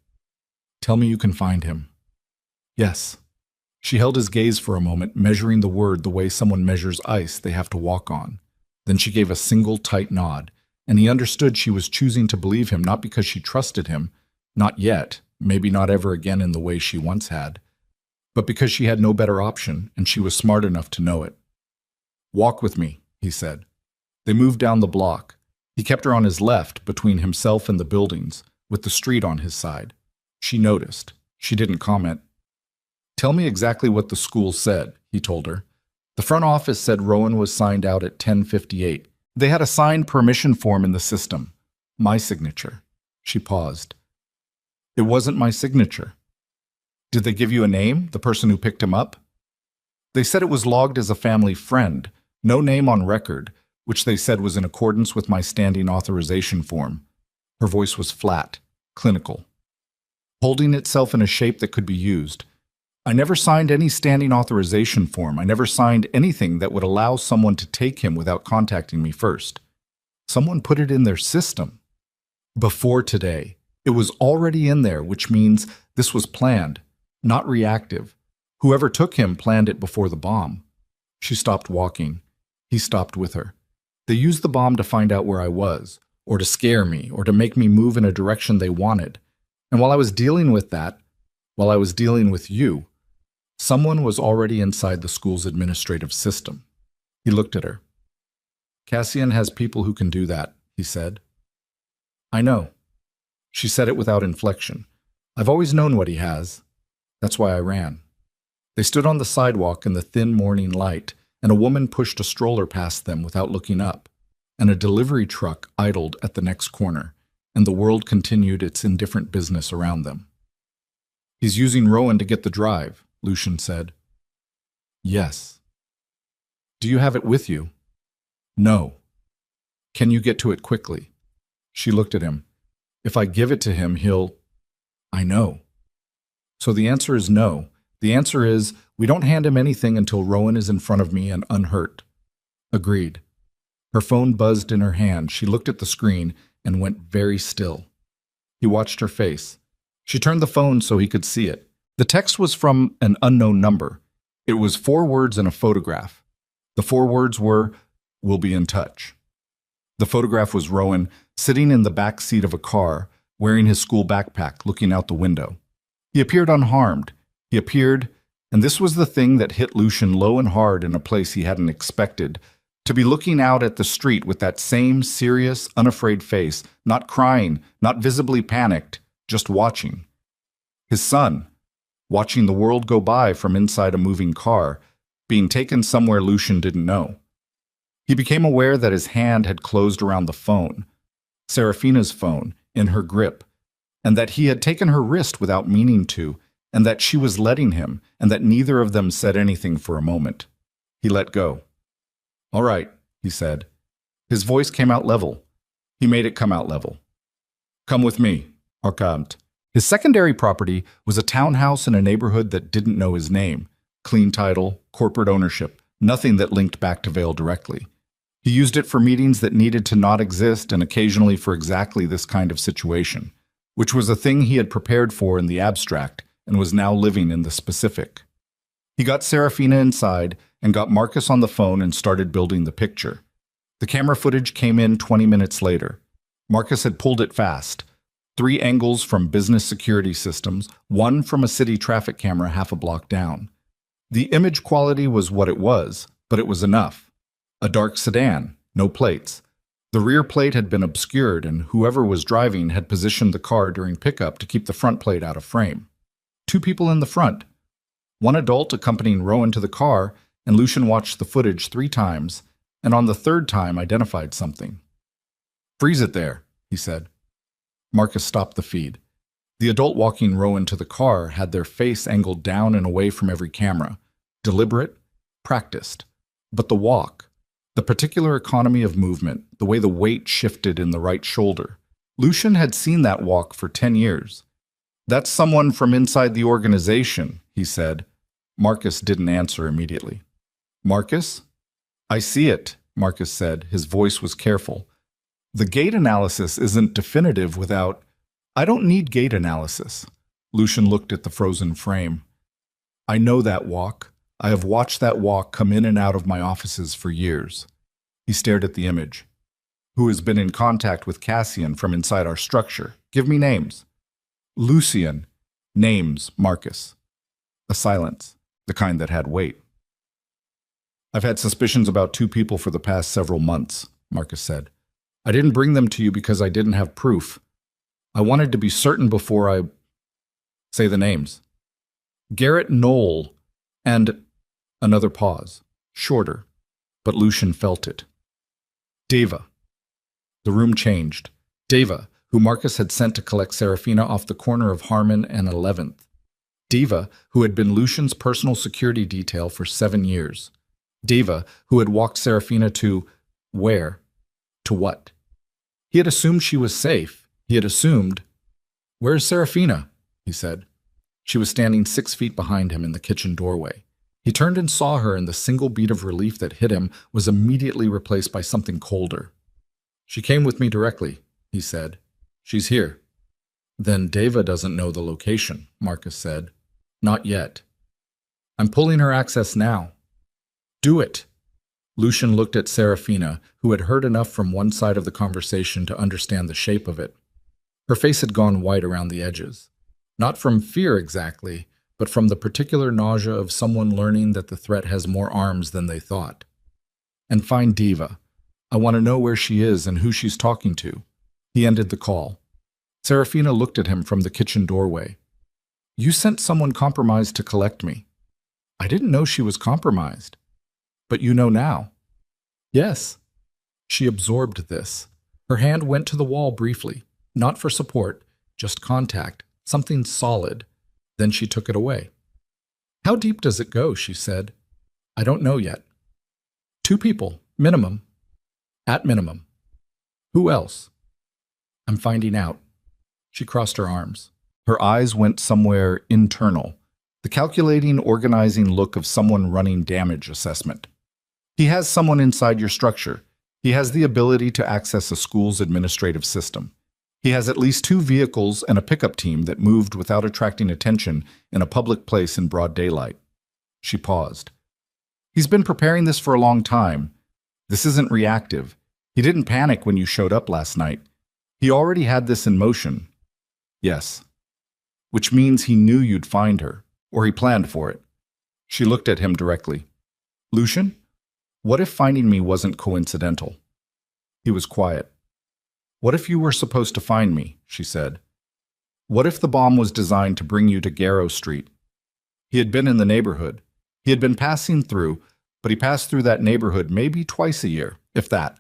Speaker 1: Tell me you can find him. Yes. She held his gaze for a moment, measuring the word the way someone measures ice they have to walk on. Then she gave a single tight nod, and he understood she was choosing to believe him not because she trusted him, not yet, maybe not ever again in the way she once had, but because she had no better option, and she was smart enough to know it. Walk with me, he said. They moved down the block. He kept her on his left, between himself and the buildings, with the street on his side. She noticed. She didn't comment. Tell me exactly what the school said, he told her. The front office said Rowan was signed out at 10:58. They had a signed permission form in the system. My signature. She paused. It wasn't my signature. Did they give you a name, the person who picked him up? They said it was logged as a family friend, no name on record, which they said was in accordance with my standing authorization form. Her voice was flat, clinical, holding itself in a shape that could be used. I never signed any standing authorization form. I never signed anything that would allow someone to take him without contacting me first. Someone put it in their system. Before today. It was already in there, which means this was planned, not reactive. Whoever took him planned it before the bomb. She stopped walking. He stopped with her. They used the bomb to find out where I was, or to scare me, or to make me move in a direction they wanted. And while I was dealing with that, while I was dealing with you, someone was already inside the school's administrative system. He looked at her. Cassian has people who can do that, he said. I know. She said it without inflection. I've always known what he has. That's why I ran. They stood on the sidewalk in the thin morning light, and a woman pushed a stroller past them without looking up, and a delivery truck idled at the next corner, and the world continued its indifferent business around them. He's using Rowan to get the drive, Lucian said. Yes. Do you have it with you? No. Can you get to it quickly? She looked at him. If I give it to him, he'll... I know. So the answer is no. The answer is, we don't hand him anything until Rowan is in front of me and unhurt. Agreed. Her phone buzzed in her hand. She looked at the screen and went very still. He watched her face. She turned the phone so he could see it. The text was from an unknown number. It was 4 words and a photograph. The 4 words were, "We'll be in touch." The photograph was Rowan sitting in the back seat of a car, wearing his school backpack, looking out the window. He appeared unharmed. He appeared, and this was the thing that hit Lucian low and hard in a place he hadn't expected, to be looking out at the street with that same serious, unafraid face, not crying, not visibly panicked, just watching. His son, watching the world go by from inside a moving car, being taken somewhere Lucian didn't know. He became aware that his hand had closed around the phone, Serafina's phone, in her grip, and that he had taken her wrist without meaning to, and that she was letting him, and that neither of them said anything for a moment. He let go. "All right," he said. His voice came out level. He made it come out level. "Come with me, Arkamt." His secondary property was a townhouse in a neighborhood that didn't know his name. Clean title, corporate ownership, nothing that linked back to Vale directly. He used it for meetings that needed to not exist and occasionally for exactly this kind of situation, which was a thing he had prepared for in the abstract and was now living in the specific. He got Serafina inside and got Marcus on the phone and started building the picture. The camera footage came in 20 minutes later. Marcus had pulled it fast. 3 angles from business security systems, 1 from a city traffic camera half a block down. The image quality was what it was, but it was enough. A dark sedan, no plates. The rear plate had been obscured, and whoever was driving had positioned the car during pickup to keep the front plate out of frame. 2 people in the front. 1 adult accompanying Rowan to the car, and Lucian watched the footage 3 times, and on the 3rd time identified something. "Freeze it there," he said. Marcus stopped the feed. The adult walking Rowan to the car had their face angled down and away from every camera. Deliberate, practiced. But the walk, the particular economy of movement, the way the weight shifted in the right shoulder. Lucian had seen that walk for 10 years. "That's someone from inside the organization," he said. Marcus didn't answer immediately. "Marcus?" "I see it," Marcus said. His voice was careful. "The gait analysis isn't definitive without—" "I don't need gait analysis." Lucian looked at the frozen frame. "I know that walk. I have watched that walk come in and out of my offices for years." He stared at the image. "Who has been in contact with Cassian from inside our structure? Give me names." "Lucian." "Names, Marcus." A silence, the kind that had weight. "I've had suspicions about 2 people for the past several months," Marcus said. "I didn't bring them to you because I didn't have proof. I wanted to be certain before I—" "Say the names." "Garrett Knoll and—" Another pause, shorter, but Lucian felt it. "Deva." The room changed. Deva, who Marcus had sent to collect Serafina off the corner of Harmon and 11th. Deva, who had been Lucian's personal security detail for 7 years. Deva, who had walked Serafina to— where? To what? He had assumed she was safe. He had assumed— "Where's Serafina?" he said. She was standing 6 feet behind him in the kitchen doorway. He turned and saw her, and the single beat of relief that hit him was immediately replaced by something colder. "She came with me directly," he said. "She's here." "Then Deva doesn't know the location," Marcus said. "Not yet." "I'm pulling her access now." "Do it." Lucian looked at Serafina, who had heard enough from one side of the conversation to understand the shape of it. Her face had gone white around the edges. Not from fear exactly, but from the particular nausea of someone learning that the threat has more arms than they thought. "And find Deva. I want to know where she is and who she's talking to." He ended the call. Serafina looked at him from the kitchen doorway. "You sent someone compromised to collect me." "I didn't know she was compromised." "But you know now." "Yes." She absorbed this. Her hand went to the wall briefly, not for support, just contact, something solid. Then she took it away. "How deep does it go?" she said. "I don't know yet." 2 people, minimum. At minimum. "Who else?" "I'm finding out." She crossed her arms. Her eyes went somewhere internal, the calculating, organizing look of someone running damage assessment. "He has someone inside your structure. He has the ability to access a school's administrative system. He has at least 2 vehicles and a pickup team that moved without attracting attention in a public place in broad daylight." She paused. "He's been preparing this for a long time. This isn't reactive. He didn't panic when you showed up last night. He already had this in motion." "Yes." "Which means he knew you'd find her, or he planned for it." She looked at him directly. "Lucian, what if finding me wasn't coincidental?" He was quiet. "What if you were supposed to find me?" she said. "What if the bomb was designed to bring you to Garrow Street?" He had been in the neighborhood. He had been passing through, but he passed through that neighborhood maybe twice a year. if that.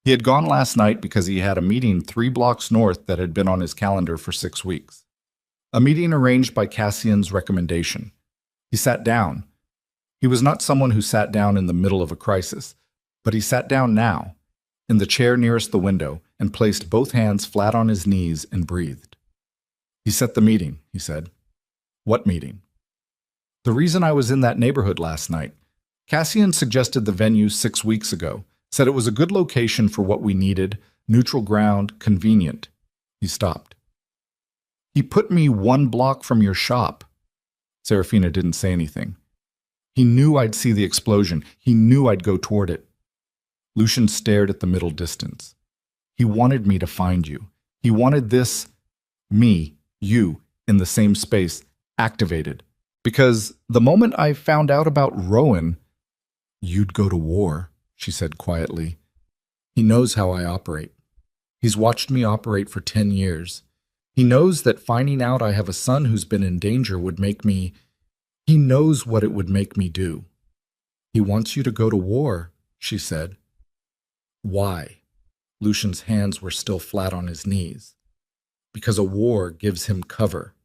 Speaker 1: He had gone last night because he had a meeting 3 blocks north that had been on his calendar for 6 weeks. A meeting arranged by Cassian's recommendation. He sat down. He was not someone who sat down in the middle of a crisis, but he sat down now, in the chair nearest the window, and placed both hands flat on his knees and breathed. He set the meeting, he said. What meeting? The reason I was in that neighborhood last night. Cassian suggested the venue 6 weeks ago, said it was a good location for what we needed, neutral ground, convenient. He stopped. He put me 1 block from your shop. Serafina didn't say anything. He knew I'd see the explosion. He knew I'd go toward it. Lucian stared at the middle distance. He wanted me to find you. He wanted this, me, you, in the same space, activated. Because the moment I found out about Rowan, you'd go to war, she said quietly. He knows how I operate. He's watched me operate for 10 years. He knows that finding out I have a son who's been in danger would make me... He knows what it would make me do. He wants you to go to war, she said. Why? Lucian's hands were still flat on his knees. Because a war gives him cover.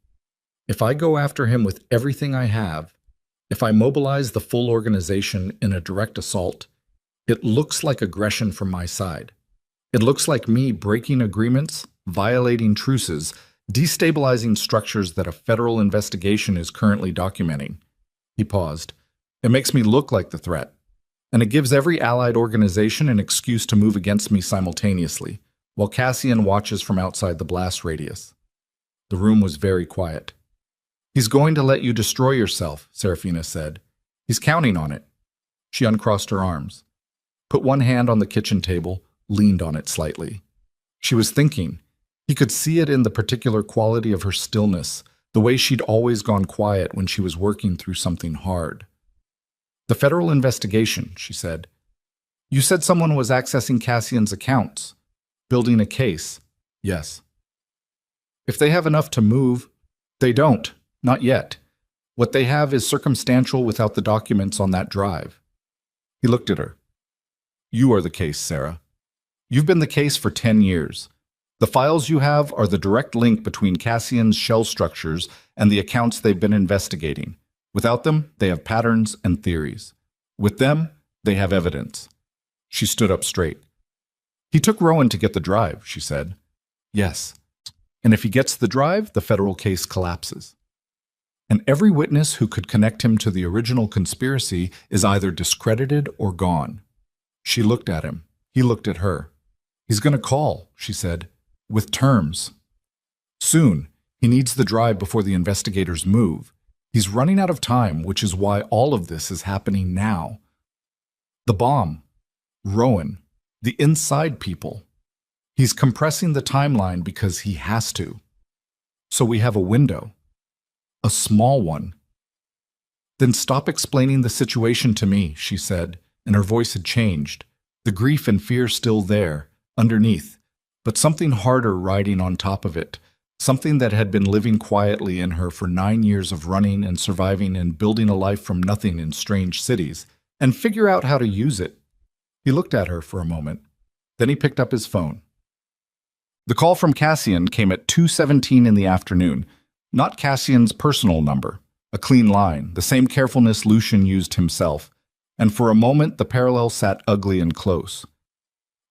Speaker 1: If I go after him with everything I have, if I mobilize the full organization in a direct assault, it looks like aggression from my side. It looks like me breaking agreements, violating truces, destabilizing structures that a federal investigation is currently documenting. He paused. It makes me look like the threat, and it gives every allied organization an excuse to move against me simultaneously, while Cassian watches from outside the blast radius. The room was very quiet. He's going to let you destroy yourself, Serafina said. He's counting on it. She uncrossed her arms, put one hand on the kitchen table, leaned on it slightly. She was thinking. He could see it in the particular quality of her stillness, the way she'd always gone quiet when she was working through something hard. The federal investigation, she said. You said someone was accessing Cassian's accounts, building a case. Yes. If they have enough to move, they don't. Not yet. What they have is circumstantial without the documents on that drive. He looked at her. You are the case, Sarah. You've been the case for 10 years. The files you have are the direct link between Cassian's shell structures and the accounts they've been investigating. Without them, they have patterns and theories. With them, they have evidence. She stood up straight. He took Rowan to get the drive, she said. Yes. And if he gets the drive, the federal case collapses. And every witness who could connect him to the original conspiracy is either discredited or gone. She looked at him. He looked at her. He's going to call, she said, with terms. Soon. He needs the drive before the investigators move. He's running out of time, which is why all of this is happening now. The bomb. Rowan. The inside people. He's compressing the timeline because he has to. So we have a window. A small one. Then stop explaining the situation to me, she said, and her voice had changed. The grief and fear still there, underneath, but something harder riding on top of it, something that had been living quietly in her for 9 years of running and surviving and building a life from nothing in strange cities, and figure out how to use it. He looked at her for a moment. Then he picked up his phone. The call from Cassian came at 2:17 in the afternoon, not Cassian's personal number, a clean line, the same carefulness Lucian used himself, and for a moment the parallel sat ugly and close.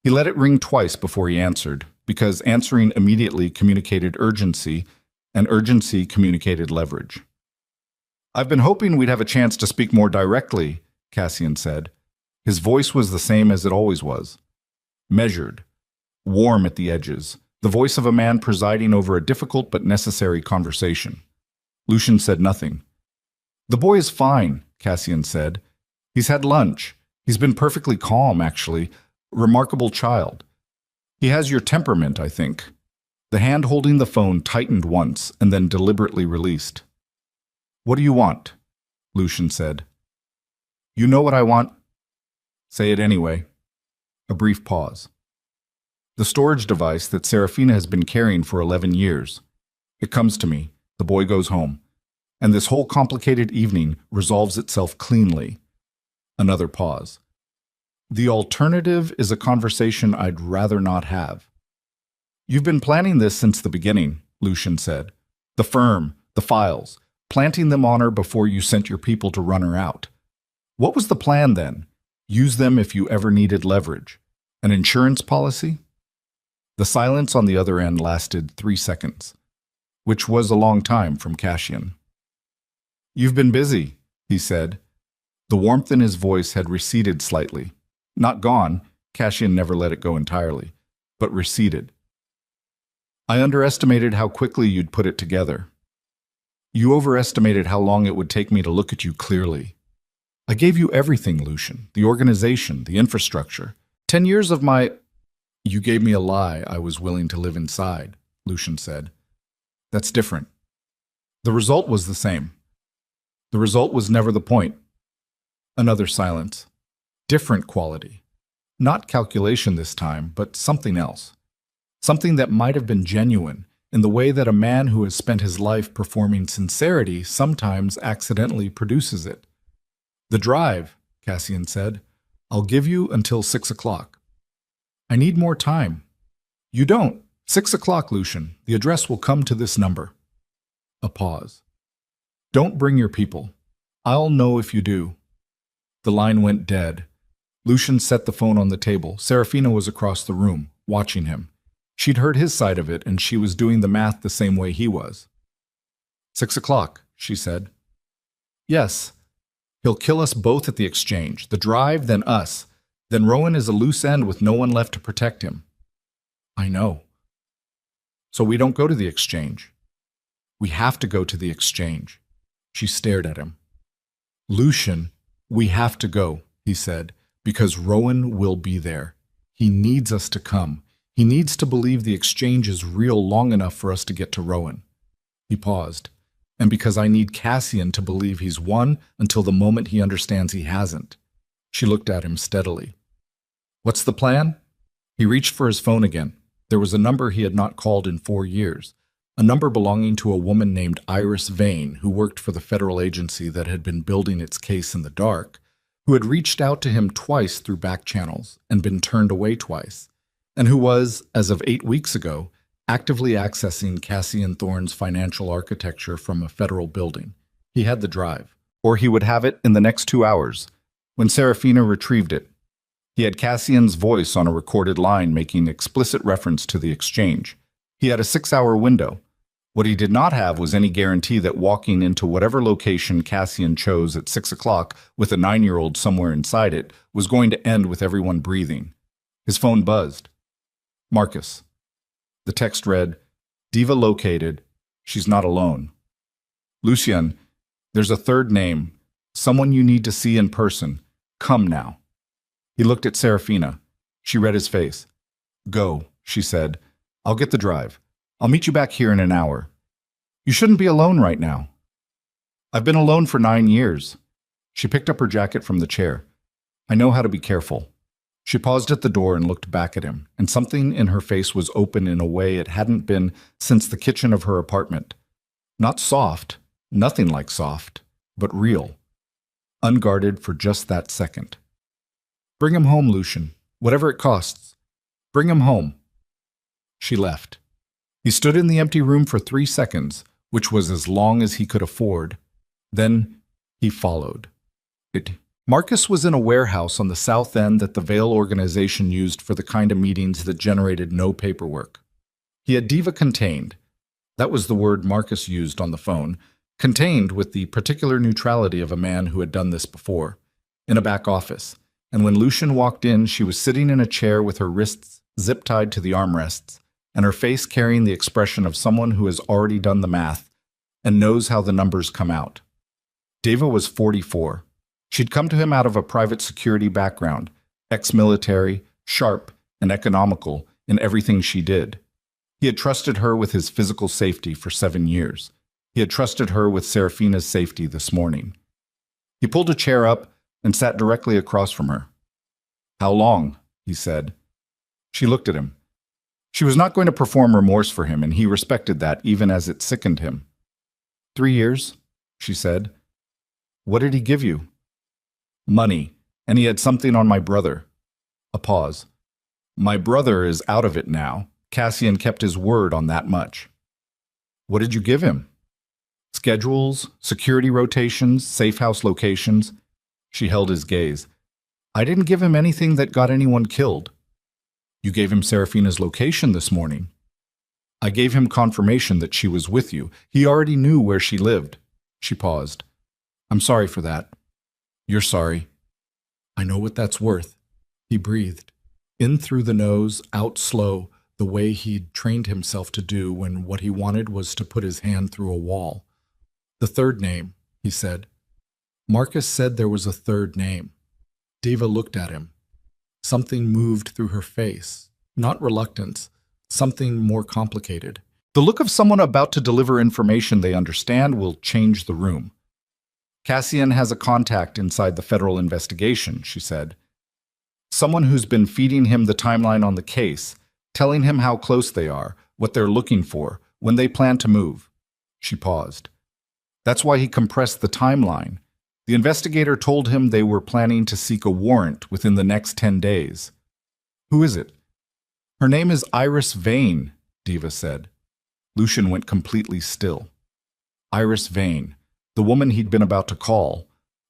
Speaker 1: He let it ring twice before he answered, because answering immediately communicated urgency, and urgency communicated leverage. I've been hoping we'd have a chance to speak more directly, Cassian said. His voice was the same as it always was. Measured, warm at the edges, the voice of a man presiding over a difficult but necessary conversation. Lucian said nothing. The boy is fine, Cassian said. He's had lunch. He's been perfectly calm, actually. Remarkable child. He has your temperament, I think. The hand holding the phone tightened once and then deliberately released. What do you want? Lucian said. You know what I want? Say it anyway. A brief pause. The storage device that Serafina has been carrying for 11 years. It comes to me. The boy goes home. And this whole complicated evening resolves itself cleanly. Another pause. The alternative is a conversation I'd rather not have. You've been planning this since the beginning, Lucian said. The firm, the files, planting them on her before you sent your people to run her out. What was the plan then? Use them if you ever needed leverage. An insurance policy? The silence on the other end lasted 3 seconds, which was a long time from Cassian. You've been busy, he said. The warmth in his voice had receded slightly. Not gone, Cassian never let it go entirely, but receded. I underestimated how quickly you'd put it together. You overestimated how long it would take me to look at you clearly. I gave you everything, Lucian, the organization, the infrastructure. 10 years of my... You gave me a lie I was willing to live inside, Lucian said. That's different. The result was the same. The result was never the point. Another silence. Different quality. Not calculation this time, but something else. Something that might have been genuine, in the way that a man who has spent his life performing sincerity sometimes accidentally produces it. The drive, Cassian said. I'll give you until 6 o'clock. I need more time. You don't. 6 o'clock, Lucian. The address will come to this number. A pause. Don't bring your people. I'll know if you do. The line went dead. Lucian set the phone on the table. Serafina was across the room, watching him. She'd heard his side of it, and she was doing the math the same way he was. 6 o'clock, she said. Yes. He'll kill us both at the exchange. The drive, then us. Then Rowan is a loose end with no one left to protect him. I know. So we don't go to the exchange. We have to go to the exchange. She stared at him. Lucian, we have to go, he said, because Rowan will be there. He needs us to come. He needs to believe the exchange is real long enough for us to get to Rowan. He paused. And because I need Cassian to believe he's won until the moment he understands he hasn't. She looked at him steadily. What's the plan? He reached for his phone again. There was a number he had not called in 4 years. A number belonging to a woman named Iris Vane, who worked for the federal agency that had been building its case in the dark, who had reached out to him twice through back channels and been turned away twice, and who was, as of 8 weeks ago, actively accessing Cassian Thorne's financial architecture from a federal building. He had the drive, or he would have it in the next 2 hours, when Serafina retrieved it. He had Cassian's voice on a recorded line making explicit reference to the exchange. He had a 6-hour window. What he did not have was any guarantee that walking into whatever location Cassian chose at 6 o'clock with a 9-year-old somewhere inside it was going to end with everyone breathing. His phone buzzed. Marcus. The text read, Diva located. She's not alone. Lucian, there's a third name. Someone you need to see in person. Come now. He looked at Serafina. She read his face. Go, she said. I'll get the drive. I'll meet you back here in an hour. You shouldn't be alone right now. I've been alone for 9 years. She picked up her jacket from the chair. I know how to be careful. She paused at the door and looked back at him, and something in her face was open in a way it hadn't been since the kitchen of her apartment. Not soft, nothing like soft, but real. Unguarded for just that second. Bring him home, Lucian, whatever it costs. Bring him home. She left. He stood in the empty room for 3 seconds, which was as long as he could afford. Then he followed. Marcus was in a warehouse on the south end that the Veil organization used for the kind of meetings that generated no paperwork. He had Diva contained. That was the word Marcus used on the phone, contained with the particular neutrality of a man who had done this before, in a back office. And when Lucian walked in, she was sitting in a chair with her wrists zip-tied to the armrests, and her face carrying the expression of someone who has already done the math and knows how the numbers come out. Diva was 44. She'd come to him out of a private security background, ex-military, sharp, and economical in everything she did. He had trusted her with his physical safety for 7 years. He had trusted her with Serafina's safety this morning. He pulled a chair up and sat directly across from her. How long? He said. She looked at him. She was not going to perform remorse for him, and he respected that even as it sickened him. 3 years, she said. What did he give you? Money, and he had something on my brother. A pause. My brother is out of it now. Cassian kept his word on that much. What did you give him? Schedules, security rotations, safe house locations. She held his gaze. I didn't give him anything that got anyone killed. You gave him Serafina's location this morning. I gave him confirmation that she was with you. He already knew where she lived. She paused. I'm sorry for that. You're sorry. I know what that's worth. He breathed. In through the nose, out slow, the way he'd trained himself to do when what he wanted was to put his hand through a wall. The third name, he said. Marcus said there was a third name. Diva looked at him. Something moved through her face. Not reluctance, something more complicated. The look of someone about to deliver information they understand will change the room. Cassian has a contact inside the federal investigation, she said. Someone who's been feeding him the timeline on the case, telling him how close they are, what they're looking for, when they plan to move. She paused. That's why he compressed the timeline. The investigator told him they were planning to seek a warrant within the next 10 days. Who is it? Her name is Iris Vane, Diva said. Lucian went completely still. Iris Vane, the woman he'd been about to call,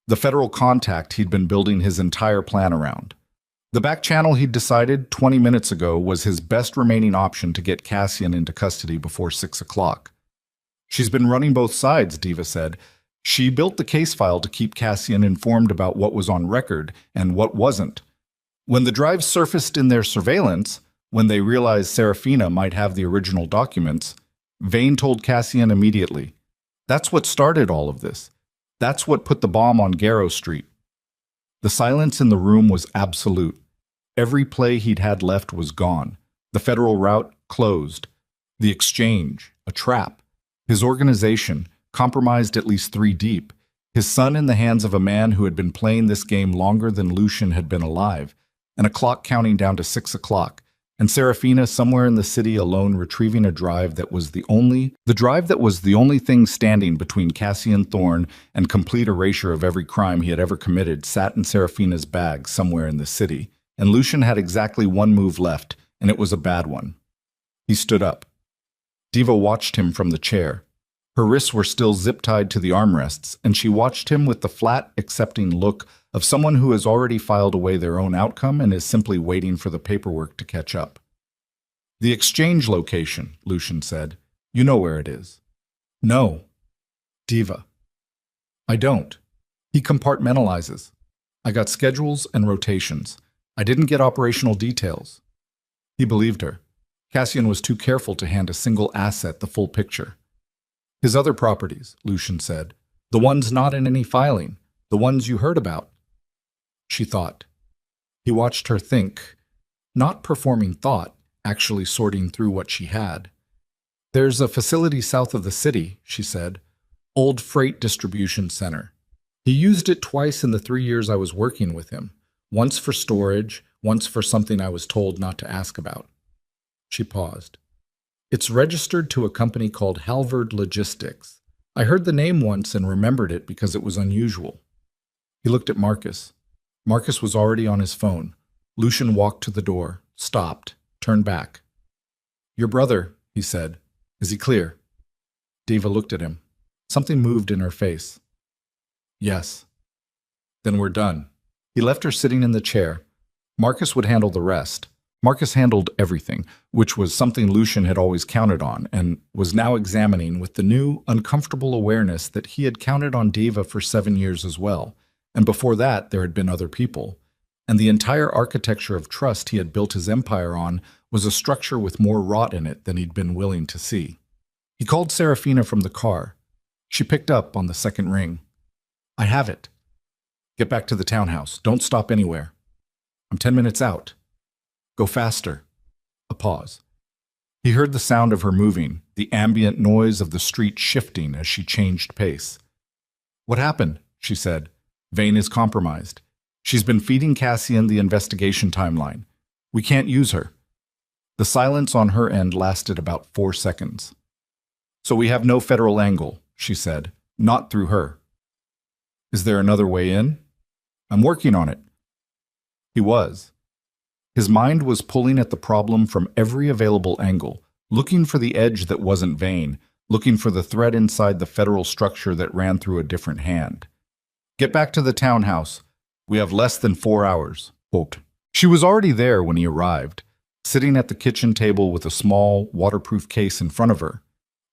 Speaker 1: the federal contact he'd been building his entire plan around. The back channel he'd decided 20 minutes ago was his best remaining option to get Cassian into custody before 6 o'clock. She's been running both sides, Diva said. She built the case file to keep Cassian informed about what was on record and what wasn't. When the drives surfaced in their surveillance, when they realized Serafina might have the original documents, Vane told Cassian immediately. That's what started all of this. That's what put the bomb on Garrow Street. The silence in the room was absolute. Every play he'd had left was gone. The federal route closed. The exchange, a trap. His organization, compromised at least 3 deep. His son in the hands of a man who had been playing this game longer than Lucian had been alive, and a clock counting down to 6 o'clock, and Serafina somewhere in the city alone retrieving a drive that was the only thing standing between Cassian Thorne and complete erasure of every crime he had ever committed sat in Serafina's bag somewhere in the city, and Lucian had exactly one move left, and it was a bad one. He stood up. Diva watched him from the chair. Her wrists were still zip-tied to the armrests, and she watched him with the flat, accepting look of someone who has already filed away their own outcome and is simply waiting for the paperwork to catch up. The exchange location, Lucian said. You know where it is. No. Diva. I don't. He compartmentalizes. I got schedules and rotations. I didn't get operational details. He believed her. Cassian was too careful to hand a single asset the full picture. His other properties, Lucian said. The ones not in any filing. The ones you heard about. She thought. He watched her think, not performing thought, actually sorting through what she had. There's a facility south of the city, she said. Old freight distribution center. He used it twice in the 3 years I was working with him. Once for storage, once for something I was told not to ask about. She paused. It's registered to a company called Halvard Logistics. I heard the name once and remembered it because it was unusual. He looked at Marcus. Marcus was already on his phone. Lucian walked to the door, stopped, turned back. Your brother, he said. Is he clear? Diva looked at him. Something moved in her face. Yes. Then we're done. He left her sitting in the chair. Marcus would handle the rest. Marcus handled everything, which was something Lucian had always counted on, and was now examining with the new, uncomfortable awareness that he had counted on Diva for 7 years as well, and before that there had been other people, and the entire architecture of trust he had built his empire on was a structure with more rot in it than he'd been willing to see. He called Serafina from the car. She picked up on the second ring. I have it. Get back to the townhouse. Don't stop anywhere. I'm 10 minutes out. Go faster. A pause. He heard the sound of her moving, the ambient noise of the street shifting as she changed pace. What happened? She said. Vane is compromised. She's been feeding Cassian the investigation timeline. We can't use her. The silence on her end lasted about 4 seconds. So we have no federal angle, she said. Not through her. Is there another way in? I'm working on it. He was. His mind was pulling at the problem from every available angle, looking for the edge that wasn't Vane, looking for the thread inside the federal structure that ran through a different hand. "Get back to the townhouse. We have less than 4 hours." Quote. She was already there when he arrived, sitting at the kitchen table with a small, waterproof case in front of her.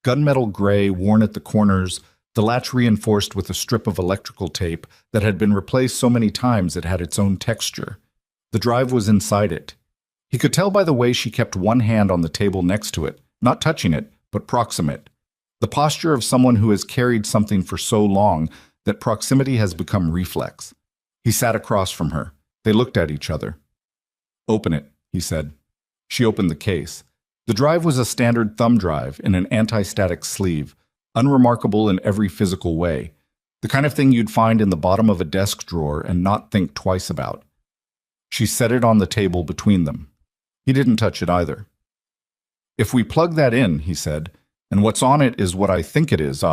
Speaker 1: Gunmetal gray, worn at the corners, the latch reinforced with a strip of electrical tape that had been replaced so many times it had its own texture. The drive was inside it. He could tell by the way she kept one hand on the table next to it, not touching it, but proximate. The posture of someone who has carried something for so long that proximity has become reflex. He sat across from her. They looked at each other. "Open it," he said. She opened the case. The drive was a standard thumb drive in an anti-static sleeve, unremarkable in every physical way, the kind of thing you'd find in the bottom of a desk drawer and not think twice about. She set it on the table between them. He didn't touch it either. "If we plug that in," he said, "and what's on it is what I think it is,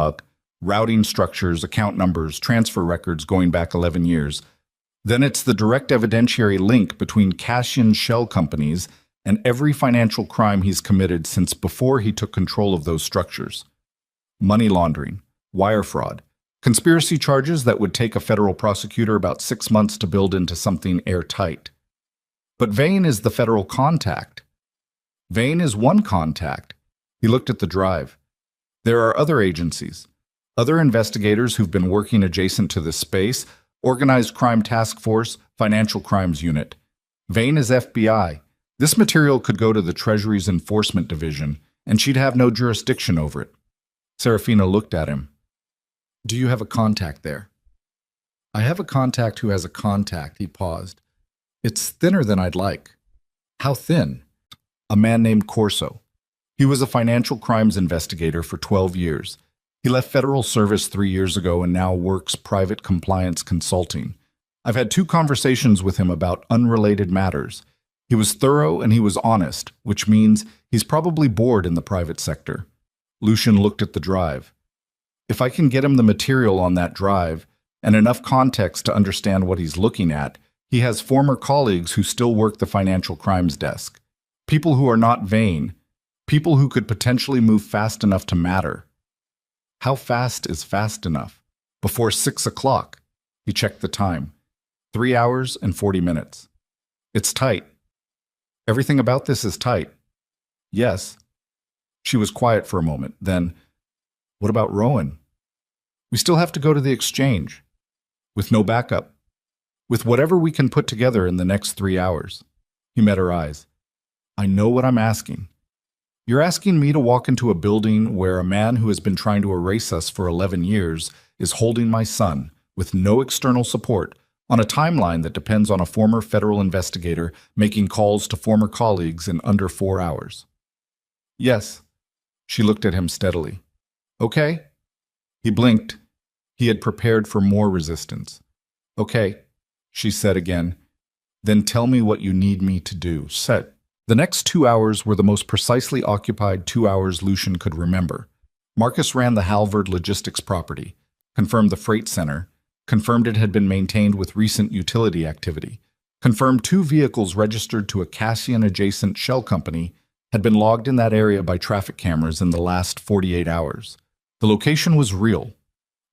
Speaker 1: routing structures, account numbers, transfer records going back 11 years, then it's the direct evidentiary link between Cassian's shell companies and every financial crime he's committed since before he took control of those structures. Money laundering, wire fraud, conspiracy charges that would take a federal prosecutor about 6 months to build into something airtight. But Vane is the federal contact. Vane is one contact." He looked at the drive. "There are other agencies, other investigators who've been working adjacent to this space, Organized Crime Task Force, Financial Crimes Unit. Vane is FBI. This material could go to the Treasury's Enforcement Division, and she'd have no jurisdiction over it." Serafina looked at him. "Do you have a contact there?" "I have a contact who has a contact," he paused. "It's thinner than I'd like." "How thin?" "A man named Corso. He was a financial crimes investigator for 12 years. He left federal service 3 years ago and now works private compliance consulting. I've had 2 conversations with him about unrelated matters. He was thorough and he was honest, which means he's probably bored in the private sector." Lucian looked at the drive. "If I can get him the material on that drive and enough context to understand what he's looking at, he has former colleagues who still work the financial crimes desk. People who are not Vane. People who could potentially move fast enough to matter." How fast is fast enough? Before 6 o'clock. He checked the time. 3 hours and 40 minutes. "It's tight." "Everything about this is tight." "Yes." She was quiet for a moment. Then, "What about Rowan?" "We still have to go to the exchange." "With no backup." "With whatever we can put together in the next 3 hours." He met her eyes. "I know what I'm asking. You're asking me to walk into a building where a man who has been trying to erase us for 11 years is holding my son, with no external support, on a timeline that depends on a former federal investigator making calls to former colleagues in under 4 hours." "Yes." She looked at him steadily. "Okay." He blinked. He had prepared for more resistance. "Okay," she said again. "Then tell me what you need me to do." Set. The next 2 hours were the most precisely occupied 2 hours Lucian could remember. Marcus ran the Halvard logistics property, confirmed the freight center, confirmed it had been maintained with recent utility activity, confirmed 2 vehicles registered to a Cassian-adjacent shell company had been logged in that area by traffic cameras in the last 48 hours. The location was real.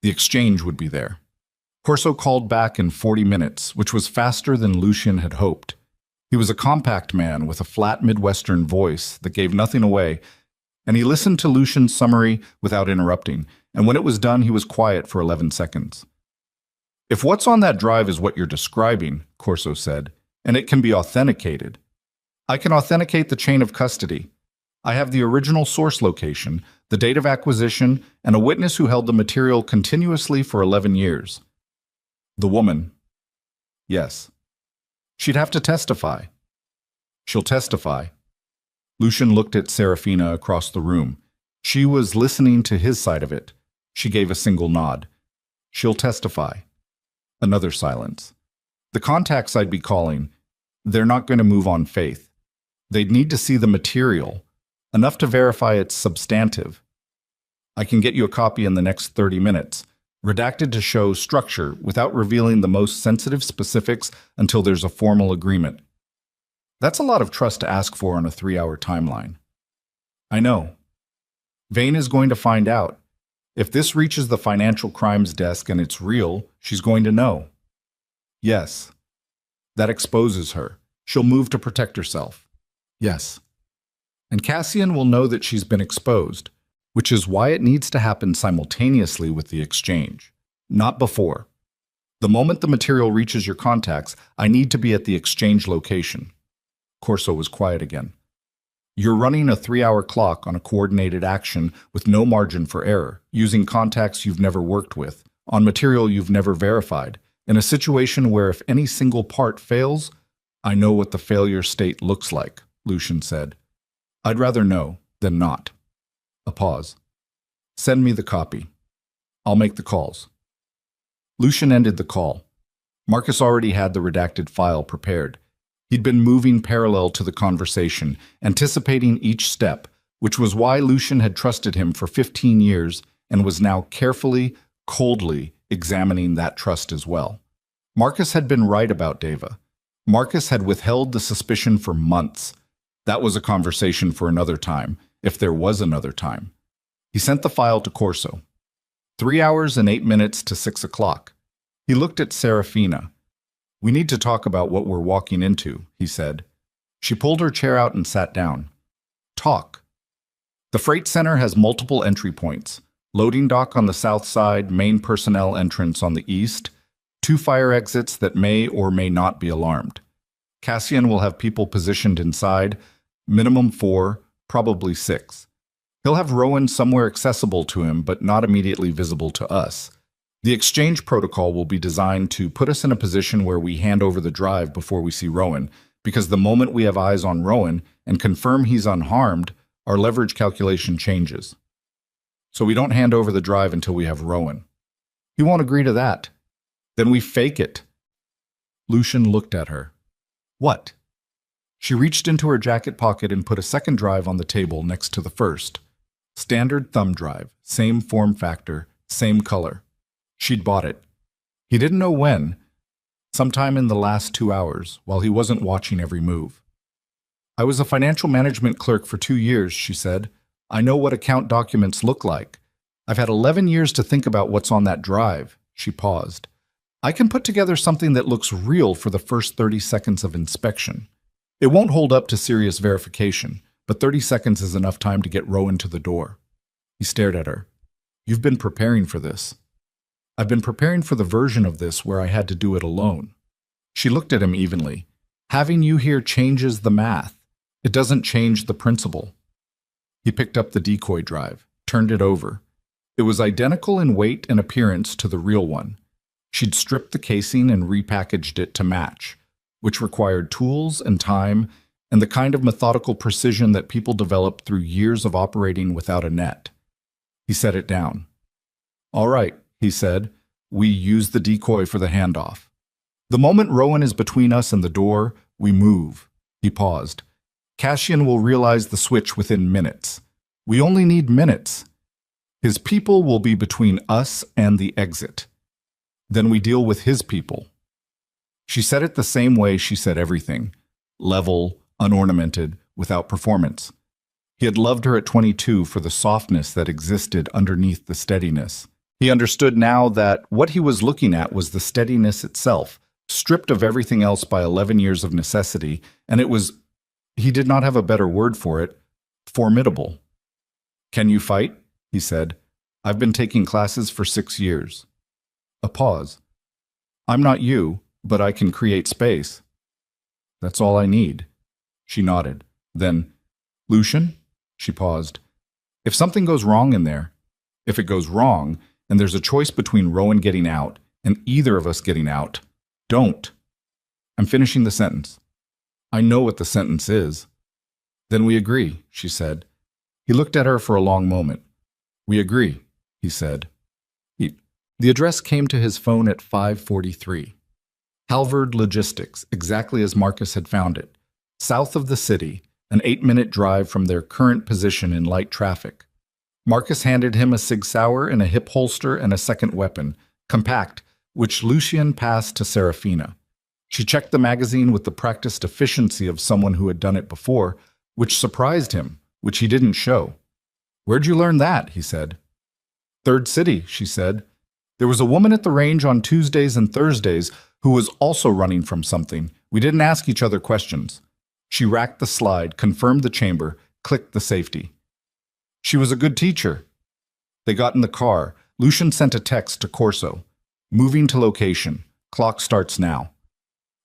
Speaker 1: The exchange would be there. Corso called back in 40 minutes, which was faster than Lucian had hoped. He was a compact man with a flat Midwestern voice that gave nothing away, and he listened to Lucian's summary without interrupting, and when it was done he was quiet for 11 seconds. "If what's on that drive is what you're describing," Corso said, "and it can be authenticated, I can authenticate the chain of custody. I have the original source location, the date of acquisition, and a witness who held the material continuously for 11 years. The woman. Yes. She'd have to testify. She'll testify." Lucian looked at Serafina across the room. She was listening to his side of it. She gave a single nod. "She'll testify." Another silence. "The contacts I'd be calling, they're not going to move on faith. They'd need to see the material, enough to verify it's substantive. I can get you a copy in the next 30 minutes, redacted to show structure without revealing the most sensitive specifics until there's a formal agreement." That's a lot of trust to ask for on a 3-hour timeline. I know. Vane is going to find out. If this reaches the financial crimes desk and it's real, she's going to know. Yes. That exposes her. She'll move to protect herself. Yes. And Cassian will know that she's been exposed, which is why it needs to happen simultaneously with the exchange, not before. The moment the material reaches your contacts, I need to be at the exchange location. Corso was quiet again. You're running a 3-hour clock on a coordinated action with no margin for error, using contacts you've never worked with, on material you've never verified, in a situation where if any single part fails, I know what the failure state looks like, Lucian said. I'd rather know than not. A pause. Send me the copy. I'll make the calls. Lucian ended the call. Marcus already had the redacted file prepared. He'd been moving parallel to the conversation, anticipating each step, which was why Lucian had trusted him for 15 years and was now carefully, coldly examining that trust as well. Marcus had been right about Deva. Marcus had withheld the suspicion for months. That was a conversation for another time, if there was another time. He sent the file to Corso. 3 hours and 8 minutes to 6 o'clock. He looked at Serafina. We need to talk about what we're walking into, he said. She pulled her chair out and sat down. Talk. The freight center has multiple entry points. Loading dock on the south side, main personnel entrance on the east, 2 fire exits that may or may not be alarmed. Cassian will have people positioned inside, minimum 4, probably 6. He'll have Rowan somewhere accessible to him but not immediately visible to us. The exchange protocol will be designed to put us in a position where we hand over the drive before we see Rowan, because the moment we have eyes on Rowan and confirm he's unharmed, our leverage calculation changes. So we don't hand over the drive until we have Rowan. He won't agree to that. Then we fake it. Lucian looked at her. What? She reached into her jacket pocket and put a second drive on the table next to the first. Standard thumb drive, same form factor, same color. She'd bought it. He didn't know when, sometime in the last 2 hours, while he wasn't watching every move. I was a financial management clerk for 2 years, she said. I know what account documents look like. I've had 11 years to think about what's on that drive. She paused. I can put together something that looks real for the first 30 seconds of inspection. It won't hold up to serious verification, but 30 seconds is enough time to get Rowan to the door. He stared at her. You've been preparing for this. I've been preparing for the version of this where I had to do it alone. She looked at him evenly. Having you here changes the math. It doesn't change the principle. He picked up the decoy drive, turned it over. It was identical in weight and appearance to the real one. She'd stripped the casing and repackaged it to match, which required tools and time and the kind of methodical precision that people develop through years of operating without a net. He set it down. All right, he said. We use the decoy for the handoff. The moment Rowan is between us and the door, we move. He paused. Cassian will realize the switch within minutes. We only need minutes. His people will be between us and the exit. Then we deal with his people. She said it the same way she said everything. Level, unornamented, without performance. He had loved her at 22 for the softness that existed underneath the steadiness. He understood now that what he was looking at was the steadiness itself, stripped of everything else by 11 years of necessity, and it was, he did not have a better word for it, formidable. Can you fight? He said. I've been taking classes for 6 years. A pause. I'm not you, but I can create space. That's all I need. She nodded. Then, Lucian? She paused. If something goes wrong in there, if it goes wrong, and there's a choice between Rowan getting out and either of us getting out, don't. I'm finishing the sentence. I know what the sentence is. Then we agree, she said. He looked at her for a long moment. We agree, he said. The address came to his phone at 5:43. Halvard Logistics, exactly as Marcus had found it. South of the city, an 8-minute drive from their current position in light traffic. Marcus handed him a Sig Sauer and a hip holster and a second weapon, compact, which Lucian passed to Serafina. She checked the magazine with the practiced efficiency of someone who had done it before, which surprised him, which he didn't show. "Where'd you learn that?" he said. "Third City," she said. "There was a woman at the range on Tuesdays and Thursdays who was also running from something. We didn't ask each other questions." She racked the slide, confirmed the chamber, clicked the safety. "She was a good teacher." They got in the car. Lucian sent a text to Corso. "Moving to location. Clock starts now."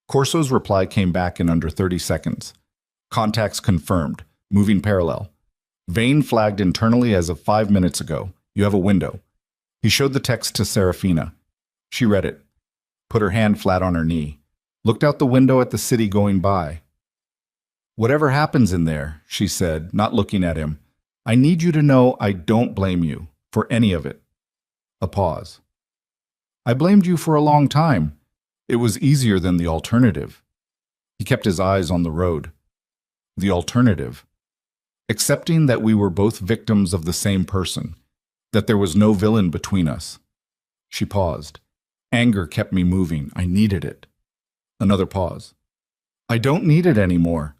Speaker 1: Corso's reply came back in under 30 seconds. "Contacts confirmed. Moving parallel. Vane flagged internally as of 5 minutes ago. You have a window." He showed the text to Serafina. She read it, put her hand flat on her knee, looked out the window at the city going by. "Whatever happens in there," she said, not looking at him, "I need you to know I don't blame you for any of it." A pause. "I blamed you for a long time. It was easier than the alternative." He kept his eyes on the road. The alternative. Accepting that we were both victims of the same person, that there was no villain between us. She paused. Anger kept me moving. I needed it. Another pause. "I don't need it anymore."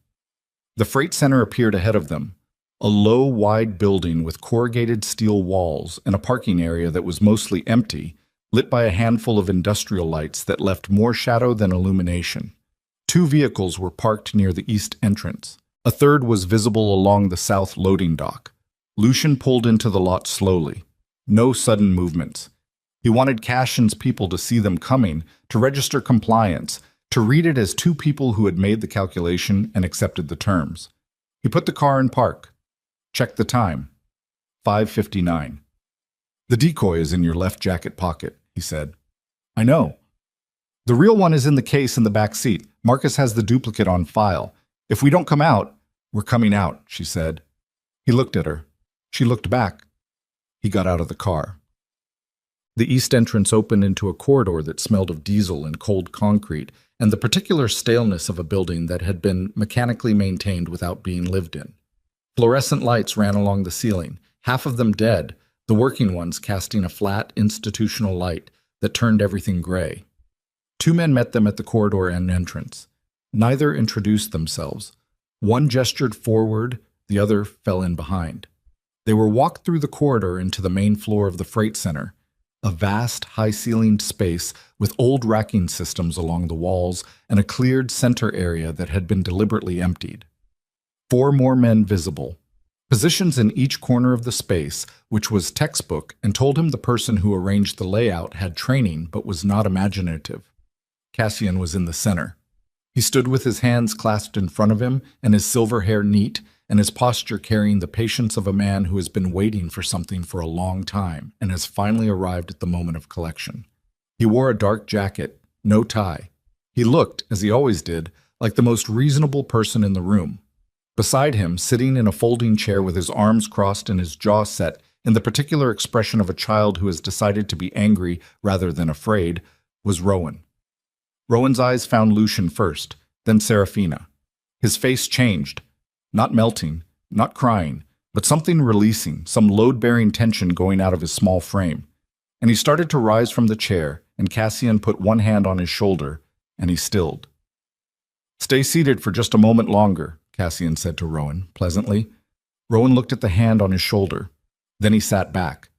Speaker 1: The freight center appeared ahead of them. A low, wide building with corrugated steel walls and a parking area that was mostly empty, lit by a handful of industrial lights that left more shadow than illumination. 2 vehicles were parked near the east entrance. A third was visible along the south loading dock. Lucian pulled into the lot slowly. No sudden movements. He wanted Cassian's people to see them coming, to register compliance, to read it as 2 people who had made the calculation and accepted the terms. He put the car in park. Checked the time. 5:59. "The decoy is in your left jacket pocket," he said. "I know." "The real one is in the case in the back seat. Marcus has the duplicate on file. If we don't come out—" "We're coming out," she said. He looked at her. She looked back. He got out of the car. The east entrance opened into a corridor that smelled of diesel and cold concrete, and the particular staleness of a building that had been mechanically maintained without being lived in. Fluorescent lights ran along the ceiling, half of them dead, the working ones casting a flat, institutional light that turned everything gray. 2 men met them at the corridor and entrance. Neither introduced themselves. One gestured forward, the other fell in behind. They were walked through the corridor into the main floor of the freight center, a vast, high-ceilinged space with old racking systems along the walls and a cleared center area that had been deliberately emptied. 4 more men visible. Positions in each corner of the space, which was textbook, and told him the person who arranged the layout had training but was not imaginative. Cassian was in the center. He stood with his hands clasped in front of him and his silver hair neat, and his posture carrying the patience of a man who has been waiting for something for a long time and has finally arrived at the moment of collection. He wore a dark jacket, no tie. He looked, as he always did, like the most reasonable person in the room. Beside him, sitting in a folding chair with his arms crossed and his jaw set in the particular expression of a child who has decided to be angry rather than afraid, was Rowan. Rowan's eyes found Lucian first, then Serafina. His face changed. Not melting, not crying, but something releasing, some load-bearing tension going out of his small frame. And he started to rise from the chair, and Cassian put one hand on his shoulder, and he stilled. "Stay seated for just a moment longer," Cassian said to Rowan, pleasantly. Rowan looked at the hand on his shoulder. Then he sat back.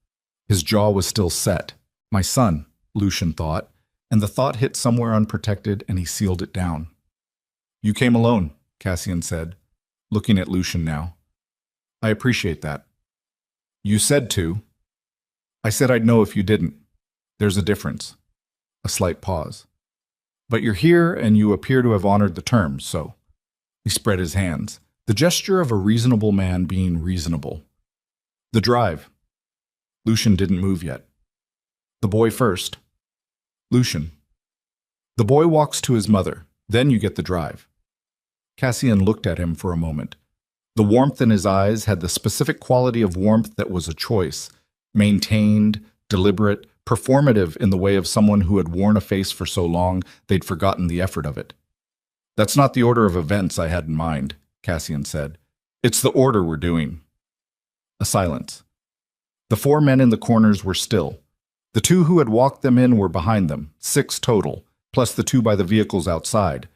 Speaker 1: His jaw was still set. "My son," Lucian thought, and the thought hit somewhere unprotected, and he sealed it down. "You came alone," Cassian said, looking at Lucian now. "I appreciate that." "You said to." "I said I'd know if you didn't. There's a difference." A slight pause. "But you're here, and you appear to have honored the terms, so." He spread his hands, the gesture of a reasonable man being reasonable. "The drive." Lucian didn't move yet. "The boy first." "Lucian." "The boy walks to his mother, then you get the drive." Cassian looked at him for a moment. The warmth in his eyes had the specific quality of warmth that was a choice, maintained, deliberate, performative in the way of someone who had worn a face for so long they'd forgotten the effort of it. "That's not the order of events I had in mind," Cassian said. "It's the order we're doing." A silence. The 4 men in the corners were still. The 2 who had walked them in were behind them, 6 total, plus the 2 by the vehicles outside.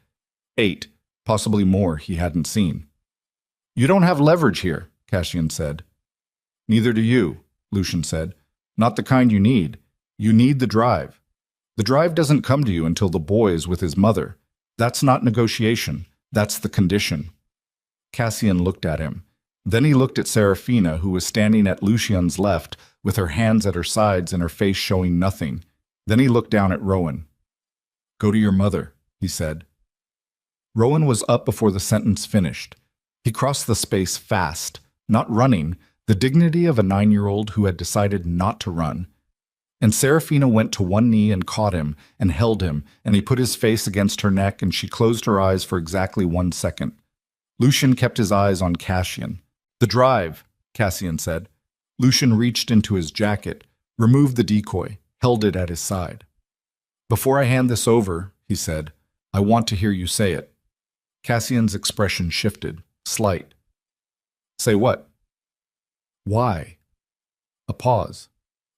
Speaker 1: 8, possibly more he hadn't seen. You don't have leverage here, Cassian said. Neither do you, Lucian said. Not the kind you need. You need the drive. The drive doesn't come to you until the boy is with his mother. That's not negotiation. That's the condition. Cassian looked at him. Then he looked at Serafina, who was standing at Lucian's left, with her hands at her sides and her face showing nothing. Then he looked down at Rowan. Go to your mother, he said. Rowan was up before the sentence finished. He crossed the space fast, not running, the dignity of a 9-year-old who had decided not to run. And Serafina went to one knee and caught him and held him, and he put his face against her neck, and she closed her eyes for exactly 1 second. Lucian kept his eyes on Cassian. The drive, Cassian said. Lucian reached into his jacket, removed the decoy, held it at his side. Before I hand this over, he said, I want to hear you say it. Cassian's expression shifted, slight. Say what? Why? A pause.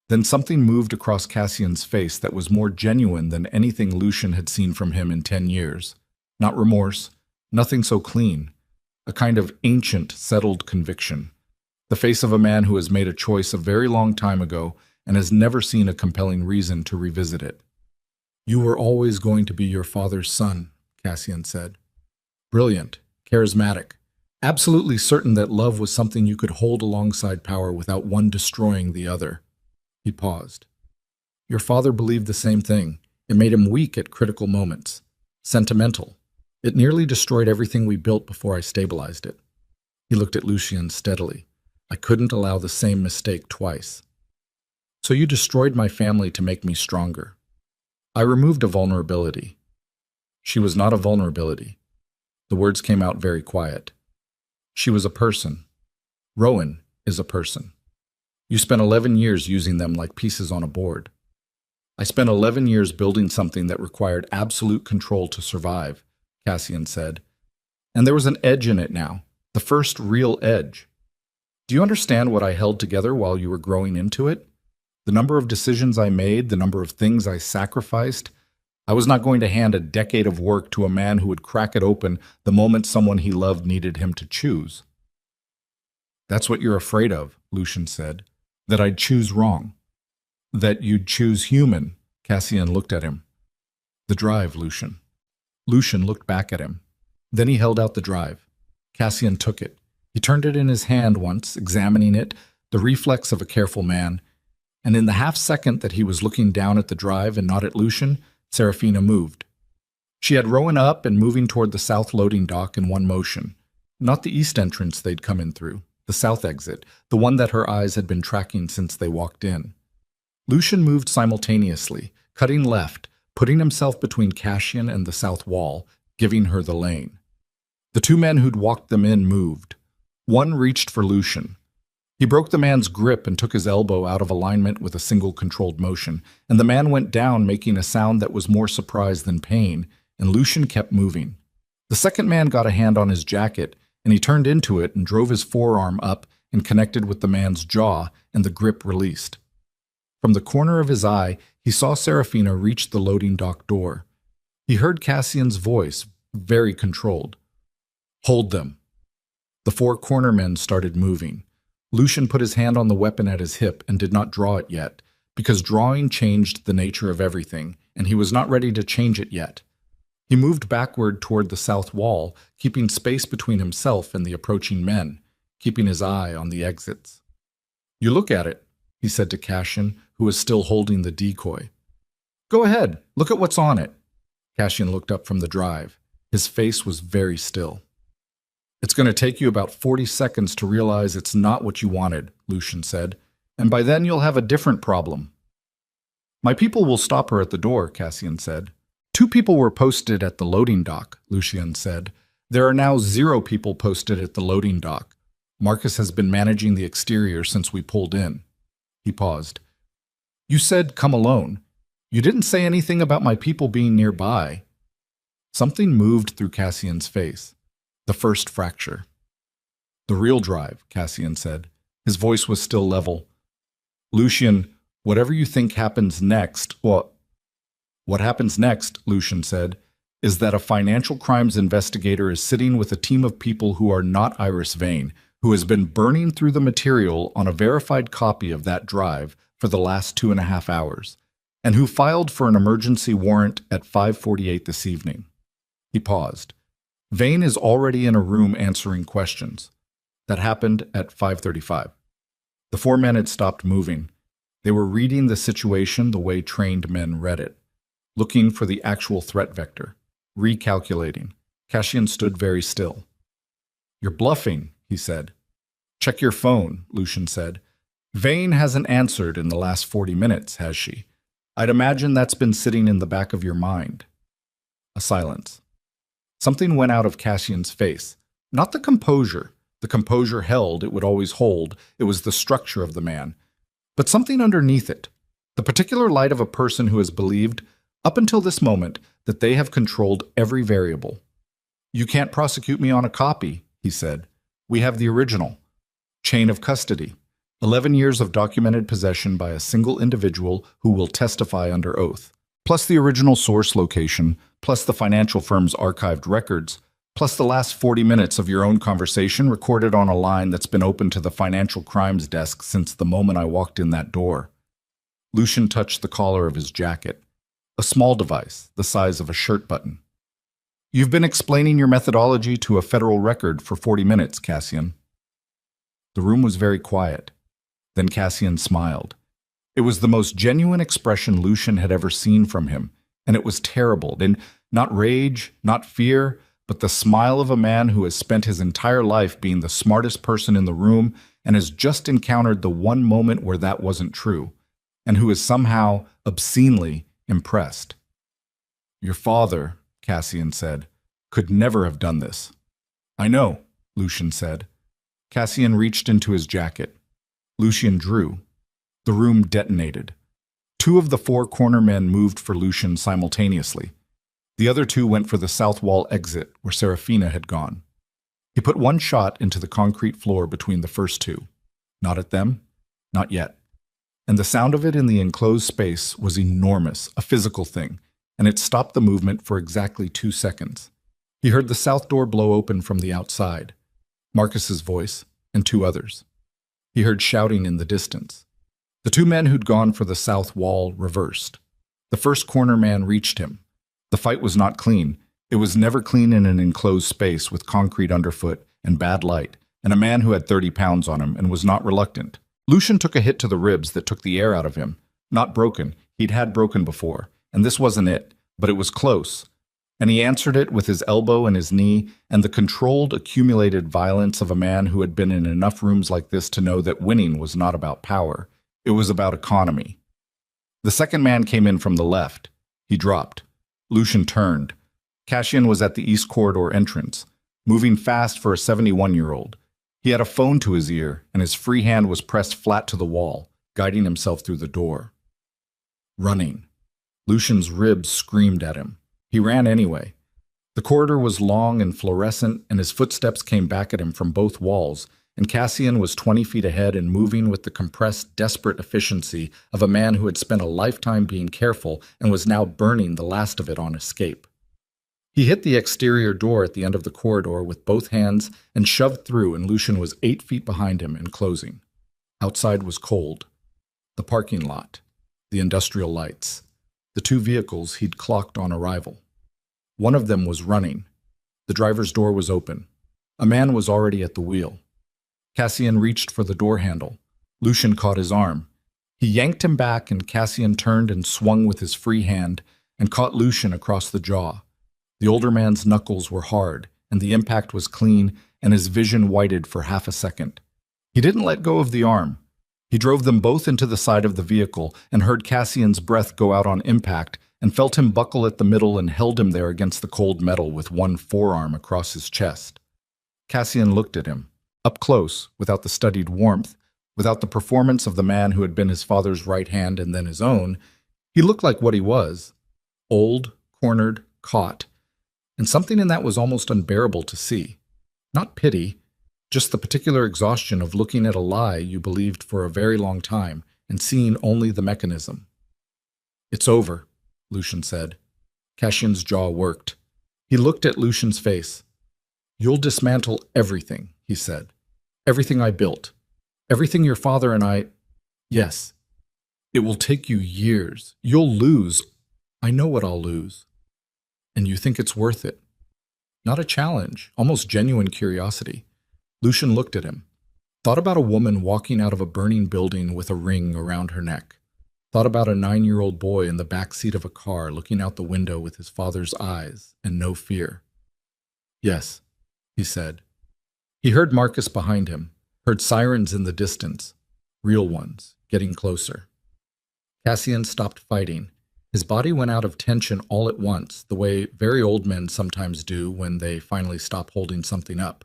Speaker 1: Then something moved across Cassian's face that was more genuine than anything Lucian had seen from him in 10 years. Not remorse, nothing so clean. A kind of ancient, settled conviction. The face of a man who has made a choice a very long time ago and has never seen a compelling reason to revisit it. You were always going to be your father's son, Cassian said. Brilliant, charismatic, absolutely certain that love was something you could hold alongside power without one destroying the other. He paused. Your father believed the same thing. It made him weak at critical moments. Sentimental. It nearly destroyed everything we built before I stabilized it. He looked at Lucian steadily. I couldn't allow the same mistake twice. So you destroyed my family to make me stronger. I removed a vulnerability. She was not a vulnerability. The words came out very quiet. She was a person. Rowan is a person. You spent 11 years using them like pieces on a board. I spent 11 years building something that required absolute control to survive, Cassian said. And there was an edge in it now, the first real edge. Do you understand what I held together while you were growing into it? The number of decisions I made, the number of things I sacrificed. I was not going to hand a decade of work to a man who would crack it open the moment someone he loved needed him to choose. That's what you're afraid of, Lucian said. That I'd choose wrong. That you'd choose human, Cassian looked at him. The drive, Lucian. Lucian looked back at him. Then he held out the drive. Cassian took it. He turned it in his hand once, examining it, the reflex of a careful man. And in the half-second that he was looking down at the drive and not at Lucian, Serafina moved. She had Rowan up and moving toward the south loading dock in one motion. Not the east entrance they'd come in through, the south exit, the one that her eyes had been tracking since they walked in. Lucian moved simultaneously, cutting left, putting himself between Cassian and the south wall, giving her the lane. The 2 men who'd walked them in moved. One reached for Lucian. He broke the man's grip and took his elbow out of alignment with a single controlled motion, and the man went down, making a sound that was more surprise than pain, and Lucian kept moving. The second man got a hand on his jacket, and he turned into it and drove his forearm up and connected with the man's jaw, and the grip released. From the corner of his eye, he saw Serafina reach the loading dock door. He heard Cassian's voice, very controlled. Hold them. The 4 cornermen started moving. Lucian put his hand on the weapon at his hip and did not draw it yet, because drawing changed the nature of everything, and he was not ready to change it yet. He moved backward toward the south wall, keeping space between himself and the approaching men, keeping his eye on the exits. You look at it, he said to Cassian, who was still holding the decoy. Go ahead, look at what's on it. Cassian looked up from the drive. His face was very still. It's going to take you about 40 seconds to realize it's not what you wanted, Lucian said, and by then you'll have a different problem. My people will stop her at the door, Cassian said. 2 people were posted at the loading dock, Lucian said. There are now 0 people posted at the loading dock. Marcus has been managing the exterior since we pulled in. He paused. You said come alone. You didn't say anything about my people being nearby. Something moved through Cassian's face. The first fracture. The real drive, Cassian said. His voice was still level. Lucian, whatever you think happens next, well, What happens next, Lucian said, is that a financial crimes investigator is sitting with a team of people who are not Iris Vane, who has been burning through the material on a verified copy of that drive for the last 2.5 hours, and who filed for an emergency warrant at 5:48 this evening. He paused. Vane is already in a room answering questions. That happened at 5:35. The four men had stopped moving. They were reading the situation the way trained men read it, looking for the actual threat vector, recalculating. Cassian stood very still. "You're bluffing," he said. "Check your phone," Lucian said. "Vane hasn't answered in the last 40 minutes, has she? I'd imagine that's been sitting in the back of your mind." A silence. Something went out of Cassian's face. Not the composure. The composure held, it would always hold. It was the structure of the man. But something underneath it. The particular light of a person who has believed, up until this moment, that they have controlled every variable. "You can't prosecute me on a copy," he said. "We have the original. Chain of custody. 11 years of documented possession by a single individual who will testify under oath. Plus the original source location, plus the financial firm's archived records, plus the last 40 minutes of your own conversation recorded on a line that's been open to the financial crimes desk since the moment I walked in that door." Lucian touched the collar of his jacket, a small device the size of a shirt button. "You've been explaining your methodology to a federal record for 40 minutes, Cassian." The room was very quiet. Then Cassian smiled. It was the most genuine expression Lucian had ever seen from him, and it was terrible, and not rage, not fear, but the smile of a man who has spent his entire life being the smartest person in the room and has just encountered the one moment where that wasn't true, and who is somehow obscenely impressed. "Your father," Cassian said, "could never have done this." "I know," Lucian said. Cassian reached into his jacket. Lucian drew. The room detonated. 2 of the 4 corner men moved for Lucian simultaneously. The other 2 went for the south wall exit where Serafina had gone. He put one shot into the concrete floor between the first 2. Not at them, not yet. And the sound of it in the enclosed space was enormous, a physical thing, and it stopped the movement for exactly 2 seconds. He heard the south door blow open from the outside. Marcus's voice, and 2 others. He heard shouting in the distance. The 2 men who'd gone for the south wall reversed. The first corner man reached him. The fight was not clean. It was never clean in an enclosed space with concrete underfoot and bad light, and a man who had 30 pounds on him and was not reluctant. Lucian took a hit to the ribs that took the air out of him. Not broken. He'd had broken before, and this wasn't it, but it was close. And he answered it with his elbow and his knee, and the controlled, accumulated violence of a man who had been in enough rooms like this to know that winning was not about power. It was about economy. The second man came in from the left. He dropped. Lucian turned. Cassian was at the east corridor entrance, moving fast for a 71-year-old. He had a phone to his ear, and his free hand was pressed flat to the wall, guiding himself through the door. Running. Lucian's ribs screamed at him. He ran anyway. The corridor was long and fluorescent, and his footsteps came back at him from both walls, and Cassian was 20 feet ahead and moving with the compressed, desperate efficiency of a man who had spent a lifetime being careful and was now burning the last of it on escape. He hit the exterior door at the end of the corridor with both hands and shoved through, and Lucian was 8 feet behind him and closing. Outside was cold. The parking lot. The industrial lights. The 2 vehicles he'd clocked on arrival. One of them was running. The driver's door was open. A man was already at the wheel. Cassian reached for the door handle. Lucian caught his arm. He yanked him back, and Cassian turned and swung with his free hand and caught Lucian across the jaw. The older man's knuckles were hard, and the impact was clean, and his vision whited for half a second. He didn't let go of the arm. He drove them both into the side of the vehicle and heard Cassian's breath go out on impact and felt him buckle at the middle and held him there against the cold metal with one forearm across his chest. Cassian looked at him, up close, without the studied warmth, without the performance of the man who had been his father's right hand and then his own. He looked like what he was, old, cornered, caught, and something in that was almost unbearable to see. Not pity, just the particular exhaustion of looking at a lie you believed for a very long time and seeing only the mechanism. "It's over," Lucian said. Cassian's jaw worked. He looked at Lucian's face. You'll dismantle everything, he said. Everything I built. Everything your father and I... Yes. It will take you years. You'll lose. I know what I'll lose. And you think it's worth it? Not a challenge, almost genuine curiosity. Lucian looked at him. Thought about a woman walking out of a burning building with a ring around her neck. Thought about a 9-year-old boy in the back seat of a car looking out the window with his father's eyes and no fear. Yes, he said. He heard Marcus behind him, heard sirens in the distance, real ones, getting closer. Cassian stopped fighting. His body went out of tension all at once, the way very old men sometimes do when they finally stop holding something up.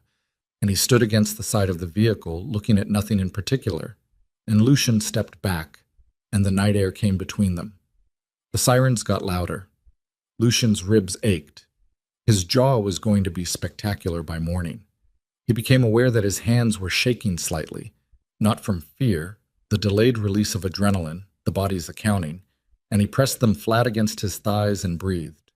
Speaker 1: And he stood against the side of the vehicle, looking at nothing in particular. And Lucian stepped back, and the night air came between them. The sirens got louder. Lucian's ribs ached. His jaw was going to be spectacular by morning. He became aware that his hands were shaking slightly, not from fear, the delayed release of adrenaline, the body's accounting, and he pressed them flat against his thighs and breathed.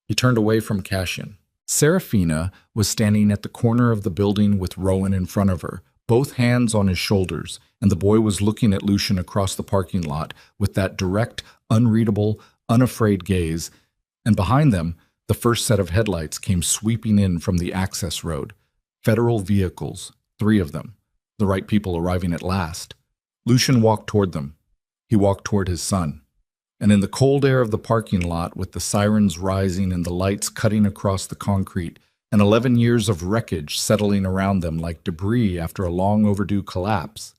Speaker 1: He turned away from Cassian. Serafina was standing at the corner of the building with Rowan in front of her, both hands on his shoulders, and the boy was looking at Lucian across the parking lot with that direct, unreadable, unafraid gaze, and behind them, the first set of headlights came sweeping in from the access road. Federal vehicles, 3 of them, the right people arriving at last. Lucian walked toward them. He walked toward his son. And in the cold air of the parking lot, with the sirens rising and the lights cutting across the concrete, and 11 years of wreckage settling around them like debris after a long overdue collapse,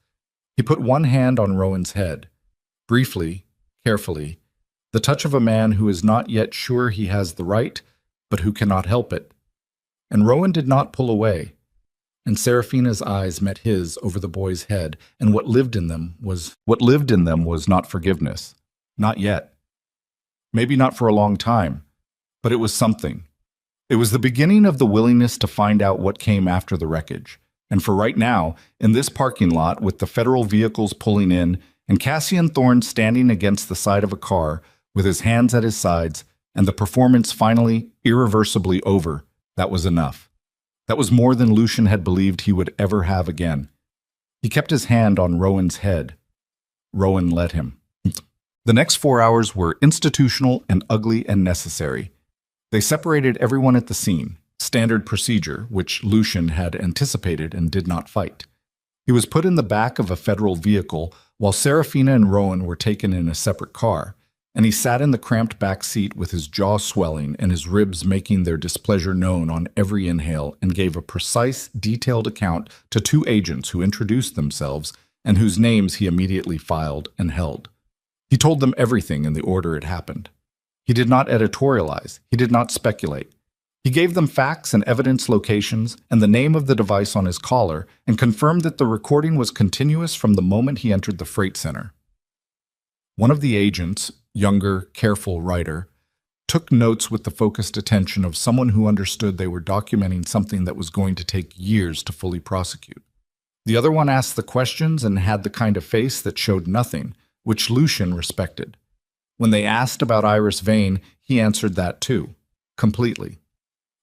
Speaker 1: he put one hand on Rowan's head. Briefly, carefully, the touch of a man who is not yet sure he has the right, but who cannot help it. And Rowan did not pull away. And Serafina's eyes met his over the boy's head, and what lived in them was not forgiveness. Not yet. Maybe not for a long time, but it was something. It was the beginning of the willingness to find out what came after the wreckage. And for right now, in this parking lot with the federal vehicles pulling in, and Cassian Thorne standing against the side of a car with his hands at his sides, and the performance finally, irreversibly over, that was enough. That was more than Lucian had believed he would ever have again. He kept his hand on Rowan's head. Rowan let him. The next 4 hours were institutional and ugly and necessary. They separated everyone at the scene, standard procedure, which Lucian had anticipated and did not fight. He was put in the back of a federal vehicle while Serafina and Rowan were taken in a separate car, and he sat in the cramped back seat with his jaw swelling and his ribs making their displeasure known on every inhale, and gave a precise, detailed account to 2 agents who introduced themselves and whose names he immediately filed and held. He told them everything in the order it happened. He did not editorialize. He did not speculate. He gave them facts and evidence locations and the name of the device on his collar and confirmed that the recording was continuous from the moment he entered the freight center. One of the agents, younger, careful writer, took notes with the focused attention of someone who understood they were documenting something that was going to take years to fully prosecute. The other one asked the questions and had the kind of face that showed nothing, which Lucian respected. When they asked about Iris Vane, he answered that too, completely.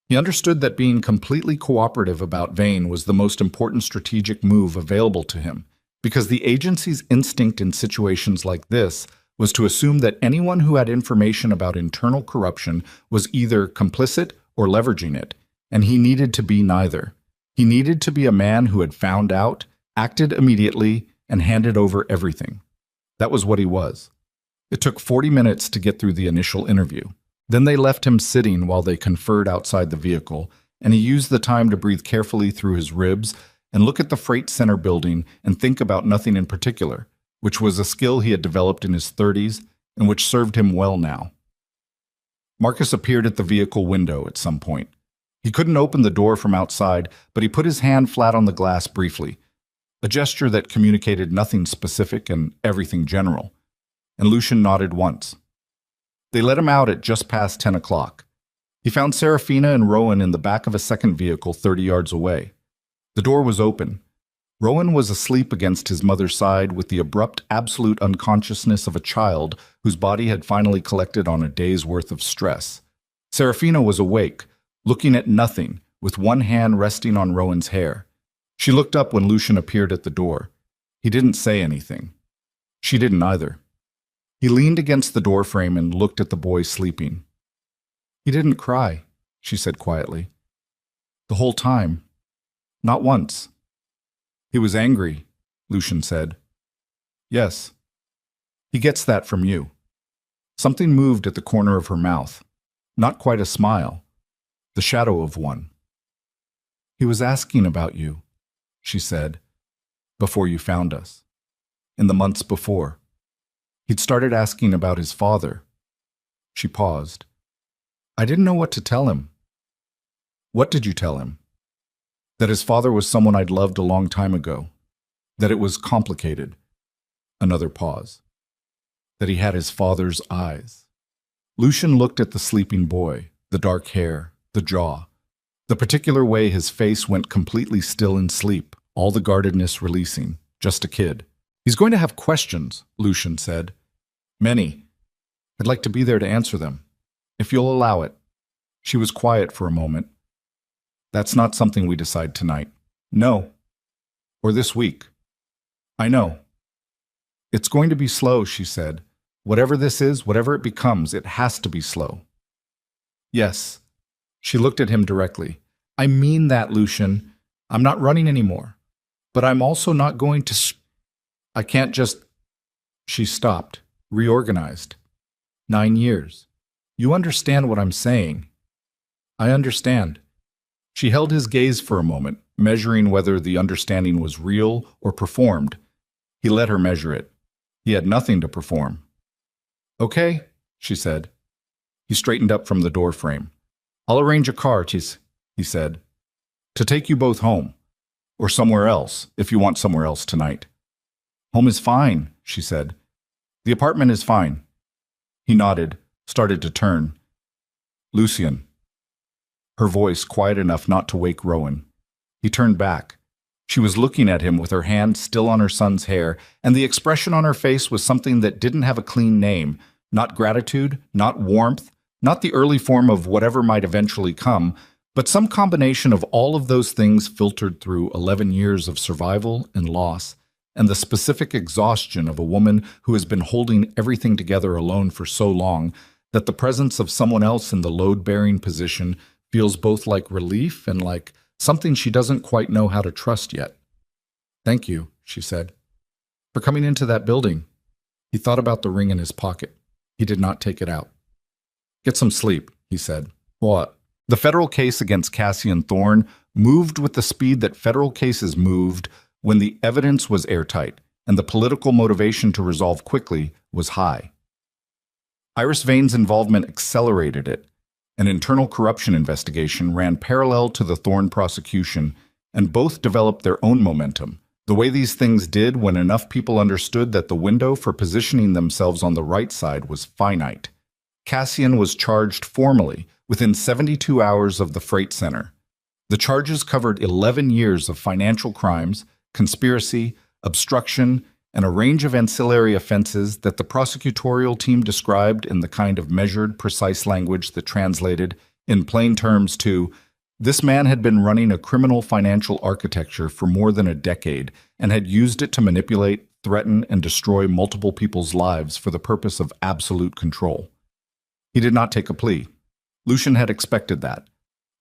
Speaker 1: He understood that being completely cooperative about Vane was the most important strategic move available to him, because the agency's instinct in situations like this was to assume that anyone who had information about internal corruption was either complicit or leveraging it, and he needed to be neither. He needed to be a man who had found out, acted immediately, and handed over everything. That was what he was. It took 40 minutes to get through the initial interview. Then they left him sitting while they conferred outside the vehicle, and he used the time to breathe carefully through his ribs and look at the freight center building and think about nothing in particular, which was a skill he had developed in his 30s and which served him well now. Marcus appeared at the vehicle window at some point. He couldn't open the door from outside, but he put his hand flat on the glass briefly, a gesture that communicated nothing specific and everything general, and Lucian nodded once. They let him out at just past 10 o'clock. He found Serafina and Rowan in the back of a second vehicle 30 yards away. The door was open. Rowan was asleep against his mother's side with the abrupt, absolute unconsciousness of a child whose body had finally collected on a day's worth of stress. Serafina was awake, looking at nothing, with one hand resting on Rowan's hair. She looked up when Lucian appeared at the door. He didn't say anything. She didn't either. He leaned against the doorframe and looked at the boy sleeping. "He didn't cry," she said quietly. "The whole time. Not once." "He was angry," Lucian said. "Yes. He gets that from you." Something moved at the corner of her mouth. Not quite a smile. The shadow of one. "He was asking about you," she said, "before you found us. In the months before. He'd started asking about his father." She paused. "I didn't know what to tell him." "What did you tell him?" "That his father was someone I'd loved a long time ago. That it was complicated." Another pause. "That he had his father's eyes." Lucian looked at the sleeping boy, the dark hair, the jaw, the particular way his face went completely still in sleep, all the guardedness releasing, just a kid. "He's going to have questions," Lucian said. "Many. I'd like to be there to answer them, if you'll allow it." She was quiet for a moment. "That's not something we decide tonight." "No. Or this week." "I know." "It's going to be slow," she said. "Whatever this is, whatever it becomes, it has to be slow." "Yes." She looked at him directly. "I mean that, Lucian. I'm not running anymore. But I'm also not going to I can't just—" She stopped, reorganized. 9 years. "You understand what I'm saying." "I understand." She held his gaze for a moment, measuring whether the understanding was real or performed. He let her measure it. He had nothing to perform. "Okay," she said. He straightened up from the doorframe. "I'll arrange a car, he said, "to take you both home. Or somewhere else, if you want somewhere else tonight." "Home is fine," she said. "The apartment is fine." He nodded, started to turn. "Lucian." Her voice quiet enough not to wake Rowan. He turned back. She was looking at him with her hand still on her son's hair, and the expression on her face was something that didn't have a clean name. Not gratitude, not warmth, not the early form of whatever might eventually come, but some combination of all of those things filtered through 11 years of survival and loss, and the specific exhaustion of a woman who has been holding everything together alone for so long that the presence of someone else in the load-bearing position feels both like relief and like something she doesn't quite know how to trust yet. "Thank you," she said, "for coming into that building." He thought about the ring in his pocket. He did not take it out. "Get some sleep," he said. "What?" The federal case against Cassian Thorne moved with the speed that federal cases moved when the evidence was airtight and the political motivation to resolve quickly was high. Iris Vane's involvement accelerated it. An internal corruption investigation ran parallel to the Thorne prosecution, and both developed their own momentum, the way these things did when enough people understood that the window for positioning themselves on the right side was finite. Cassian was charged formally within 72 hours of the freight center. The charges covered 11 years of financial crimes, conspiracy, obstruction, and a range of ancillary offenses that the prosecutorial team described in the kind of measured, precise language that translated, in plain terms, to, this man had been running a criminal financial architecture for more than a decade and had used it to manipulate, threaten, and destroy multiple people's lives for the purpose of absolute control. He did not take a plea. Lucian had expected that.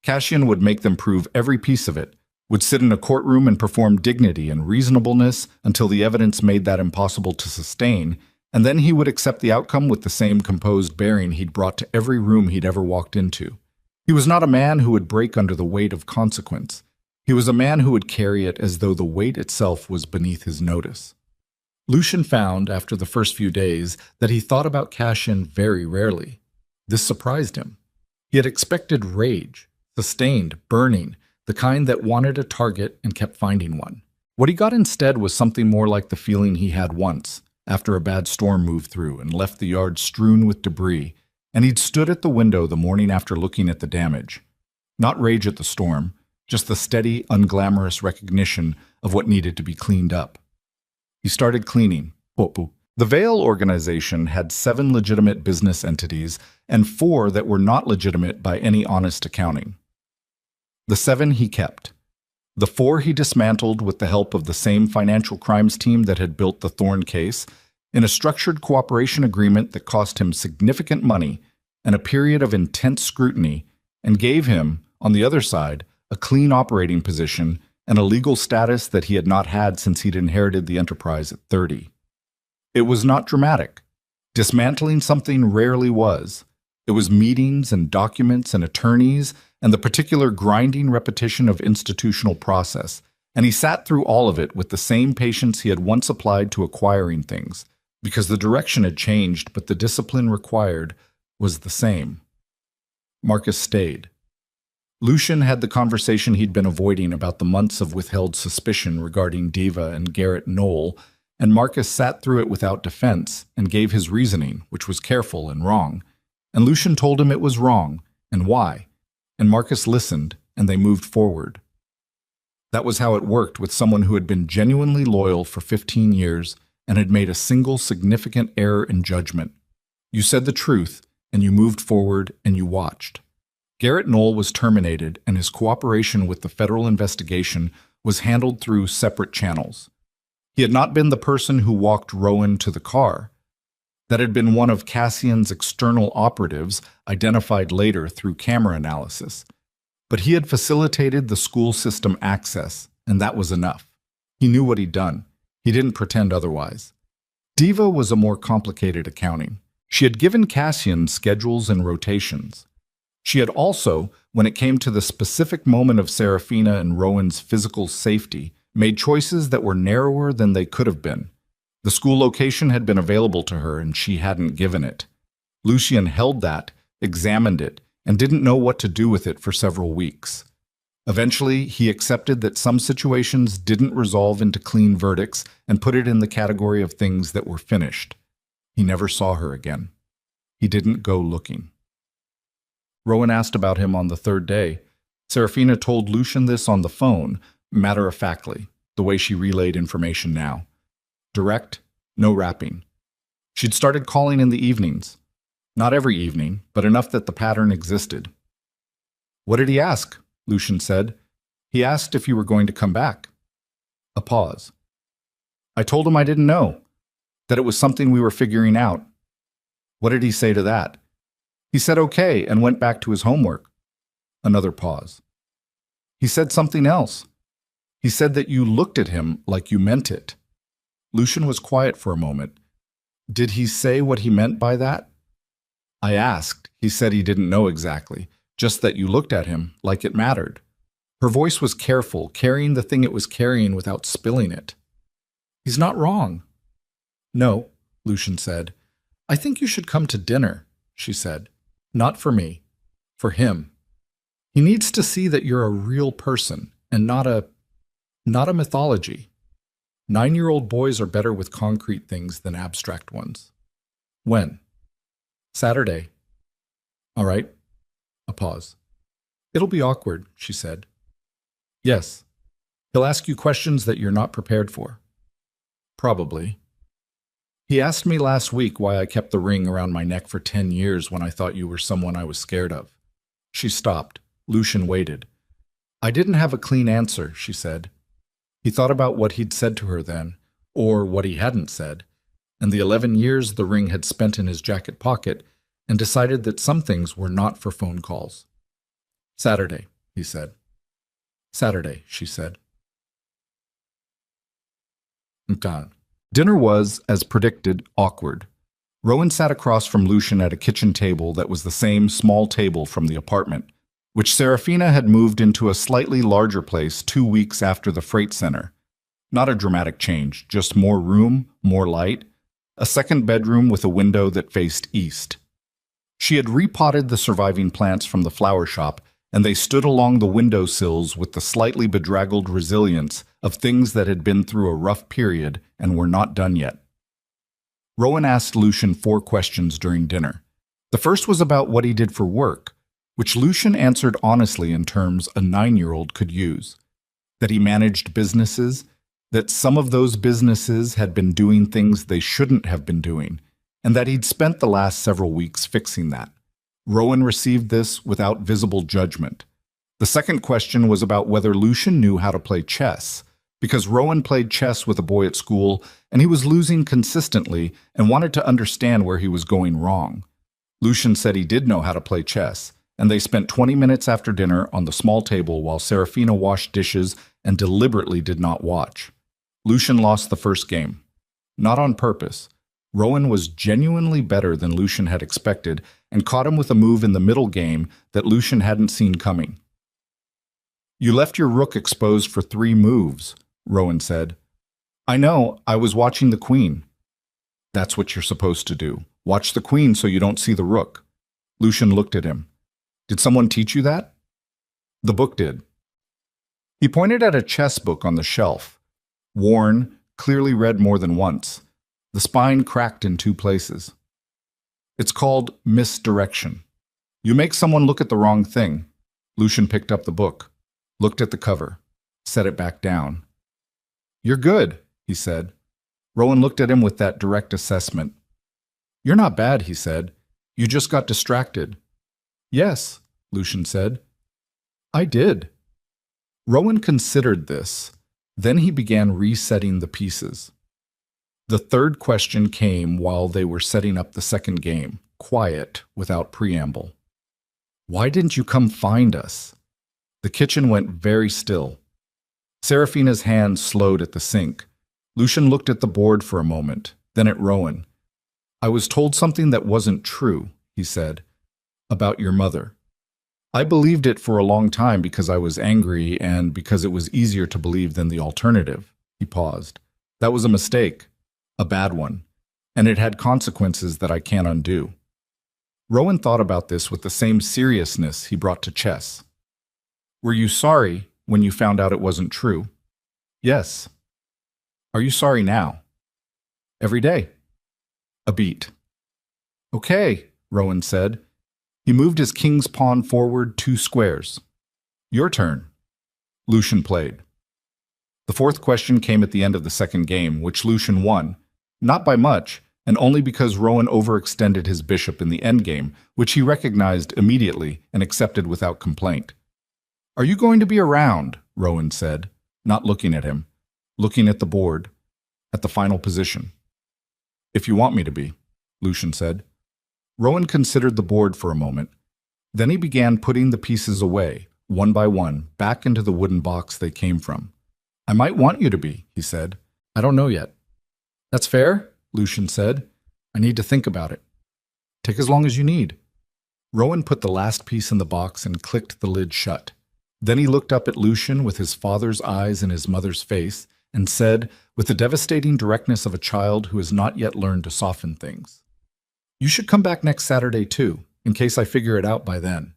Speaker 1: Cassian would make them prove every piece of it, would sit in a courtroom and perform dignity and reasonableness until the evidence made that impossible to sustain, and then he would accept the outcome with the same composed bearing he'd brought to every room he'd ever walked into. He was not a man who would break under the weight of consequence. He was a man who would carry it as though the weight itself was beneath his notice. Lucian found, after the first few days, that he thought about Cassian very rarely. This surprised him. He had expected rage, sustained, burning, the kind that wanted a target and kept finding one. What he got instead was something more like the feeling he had once, after a bad storm moved through and left the yard strewn with debris, and he'd stood at the window the morning after looking at the damage. Not rage at the storm, just the steady, unglamorous recognition of what needed to be cleaned up. He started cleaning. Popu. The Veil organization had 7 legitimate business entities and 4 that were not legitimate by any honest accounting. The 7 he kept. The 4 he dismantled with the help of the same financial crimes team that had built the Thorn case in a structured cooperation agreement that cost him significant money and a period of intense scrutiny and gave him, on the other side, a clean operating position and a legal status that he had not had since he'd inherited the enterprise at 30. It was not dramatic. Dismantling something rarely was. It was meetings and documents and attorneys and the particular grinding repetition of institutional process, and he sat through all of it with the same patience he had once applied to acquiring things, because the direction had changed, but the discipline required was the same. Marcus stayed. Lucian had the conversation he'd been avoiding about the months of withheld suspicion regarding Diva and Garrett Knoll, and Marcus sat through it without defense and gave his reasoning, which was careful and wrong. And Lucian told him it was wrong, and why. And Marcus listened, and they moved forward. That was how it worked with someone who had been genuinely loyal for 15 years and had made a single significant error in judgment. You said the truth, and you moved forward, and you watched. Garrett Knoll was terminated, and his cooperation with the federal investigation was handled through separate channels. He had not been the person who walked Rowan to the car. That had been one of Cassian's external operatives, identified later through camera analysis. But he had facilitated the school system access, and that was enough. He knew what he'd done. He didn't pretend otherwise. Diva was a more complicated accounting. She had given Cassian schedules and rotations. She had also, when it came to the specific moment of Serafina and Rowan's physical safety, made choices that were narrower than they could have been. The school location had been available to her, and she hadn't given it. Lucian held that, examined it, and didn't know what to do with it for several weeks. Eventually, he accepted that some situations didn't resolve into clean verdicts and put it in the category of things that were finished. He never saw her again. He didn't go looking. Rowan asked about him on the 3rd day. Serafina told Lucian this on the phone, matter-of-factly, the way she relayed information now. Direct, no wrapping. She'd started calling in the evenings. Not every evening, but enough that the pattern existed. "What did he ask?" Lucian said. "He asked if you were going to come back." A pause. "I told him I didn't know, that it was something we were figuring out." "What did he say to that?" "He said okay and went back to his homework." Another pause. "He said something else. He said that you looked at him like you meant it." Lucian was quiet for a moment. "Did he say what he meant by that?" "I asked. He said he didn't know exactly, just that you looked at him like it mattered." Her voice was careful, carrying the thing it was carrying without spilling it. "He's not wrong." "No," Lucian said. "I think you should come to dinner," she said. "Not for me. For him. He needs to see that you're a real person and not a mythology. 9-year-old boys are better with concrete things than abstract ones." "When?" "Saturday." "All right." A pause. "It'll be awkward," she said. "Yes. He'll ask you questions that you're not prepared for." "Probably." "He asked me last week why I kept the ring around my neck for 10 years when I thought you were someone I was scared of." She stopped. Lucian waited. "I didn't have a clean answer," she said. He thought about what he'd said to her then, or what he hadn't said, and the 11 years the ring had spent in his jacket pocket, and decided that some things were not for phone calls. "Saturday," he said. "Saturday," she said. God. Dinner was, as predicted, awkward. Rowan sat across from Lucian at a kitchen table that was the same small table from the apartment, which Serafina had moved into a slightly larger place 2 weeks after the freight center. Not a dramatic change, just more room, more light, a second bedroom with a window that faced east. She had repotted the surviving plants from the flower shop, and they stood along the window sills with the slightly bedraggled resilience of things that had been through a rough period and were not done yet. Rowan asked Lucian 4 questions during dinner. The first was about what he did for work, which Lucian answered honestly in terms a 9-year-old could use. That he managed businesses, that some of those businesses had been doing things they shouldn't have been doing, and that he'd spent the last several weeks fixing that. Rowan received this without visible judgment. The second question was about whether Lucian knew how to play chess, because Rowan played chess with a boy at school, and he was losing consistently and wanted to understand where he was going wrong. Lucian said he did know how to play chess, and they spent 20 minutes after dinner on the small table while Serafina washed dishes and deliberately did not watch. Lucian lost the first game. Not on purpose. Rowan was genuinely better than Lucian had expected and caught him with a move in the middle game that Lucian hadn't seen coming. "You left your rook exposed for 3 moves," Rowan said. "I know, I was watching the queen." "That's what you're supposed to do. Watch the queen so you don't see the rook." Lucian looked at him. "Did someone teach you that?" "The book did." He pointed at a chess book on the shelf. Worn, clearly read more than once. The spine cracked in 2 places. "It's called misdirection. You make someone look at the wrong thing." Lucian picked up the book, looked at the cover, set it back down. "You're good," he said. Rowan looked at him with that direct assessment. "You're not bad," he said. "You just got distracted." "Yes," Lucian said. "I did." Rowan considered this. Then he began resetting the pieces. The third question came while they were setting up the second game, quiet, without preamble. "Why didn't you come find us?" The kitchen went very still. Serafina's hand slowed at the sink. Lucian looked at the board for a moment, then at Rowan. "I was told something that wasn't true," he said, "about your mother. I believed it for a long time because I was angry and because it was easier to believe than the alternative." He paused. "That was a mistake, a bad one, and it had consequences that I can't undo." Rowan thought about this with the same seriousness he brought to chess. "Were you sorry when you found out it wasn't true?" "Yes." "Are you sorry now?" "Every day." A beat. "Okay," Rowan said. He moved his king's pawn forward 2 squares. "Your turn." Lucian played. The fourth question came at the end of the second game, which Lucian won, not by much, and only because Rowan overextended his bishop in the endgame, which he recognized immediately and accepted without complaint. "Are you going to be around?" Rowan said, not looking at him, looking at the board, at the final position. "If you want me to be," Lucian said. Rowan considered the board for a moment. Then he began putting the pieces away, one by one, back into the wooden box they came from. "I might want you to be," he said. "I don't know yet." "That's fair," Lucian said. "I need to think about it." "Take as long as you need." Rowan put the last piece in the box and clicked the lid shut. Then he looked up at Lucian with his father's eyes in his mother's face and said, with the devastating directness of a child who has not yet learned to soften things, "You should come back next Saturday too, in case I figure it out by then."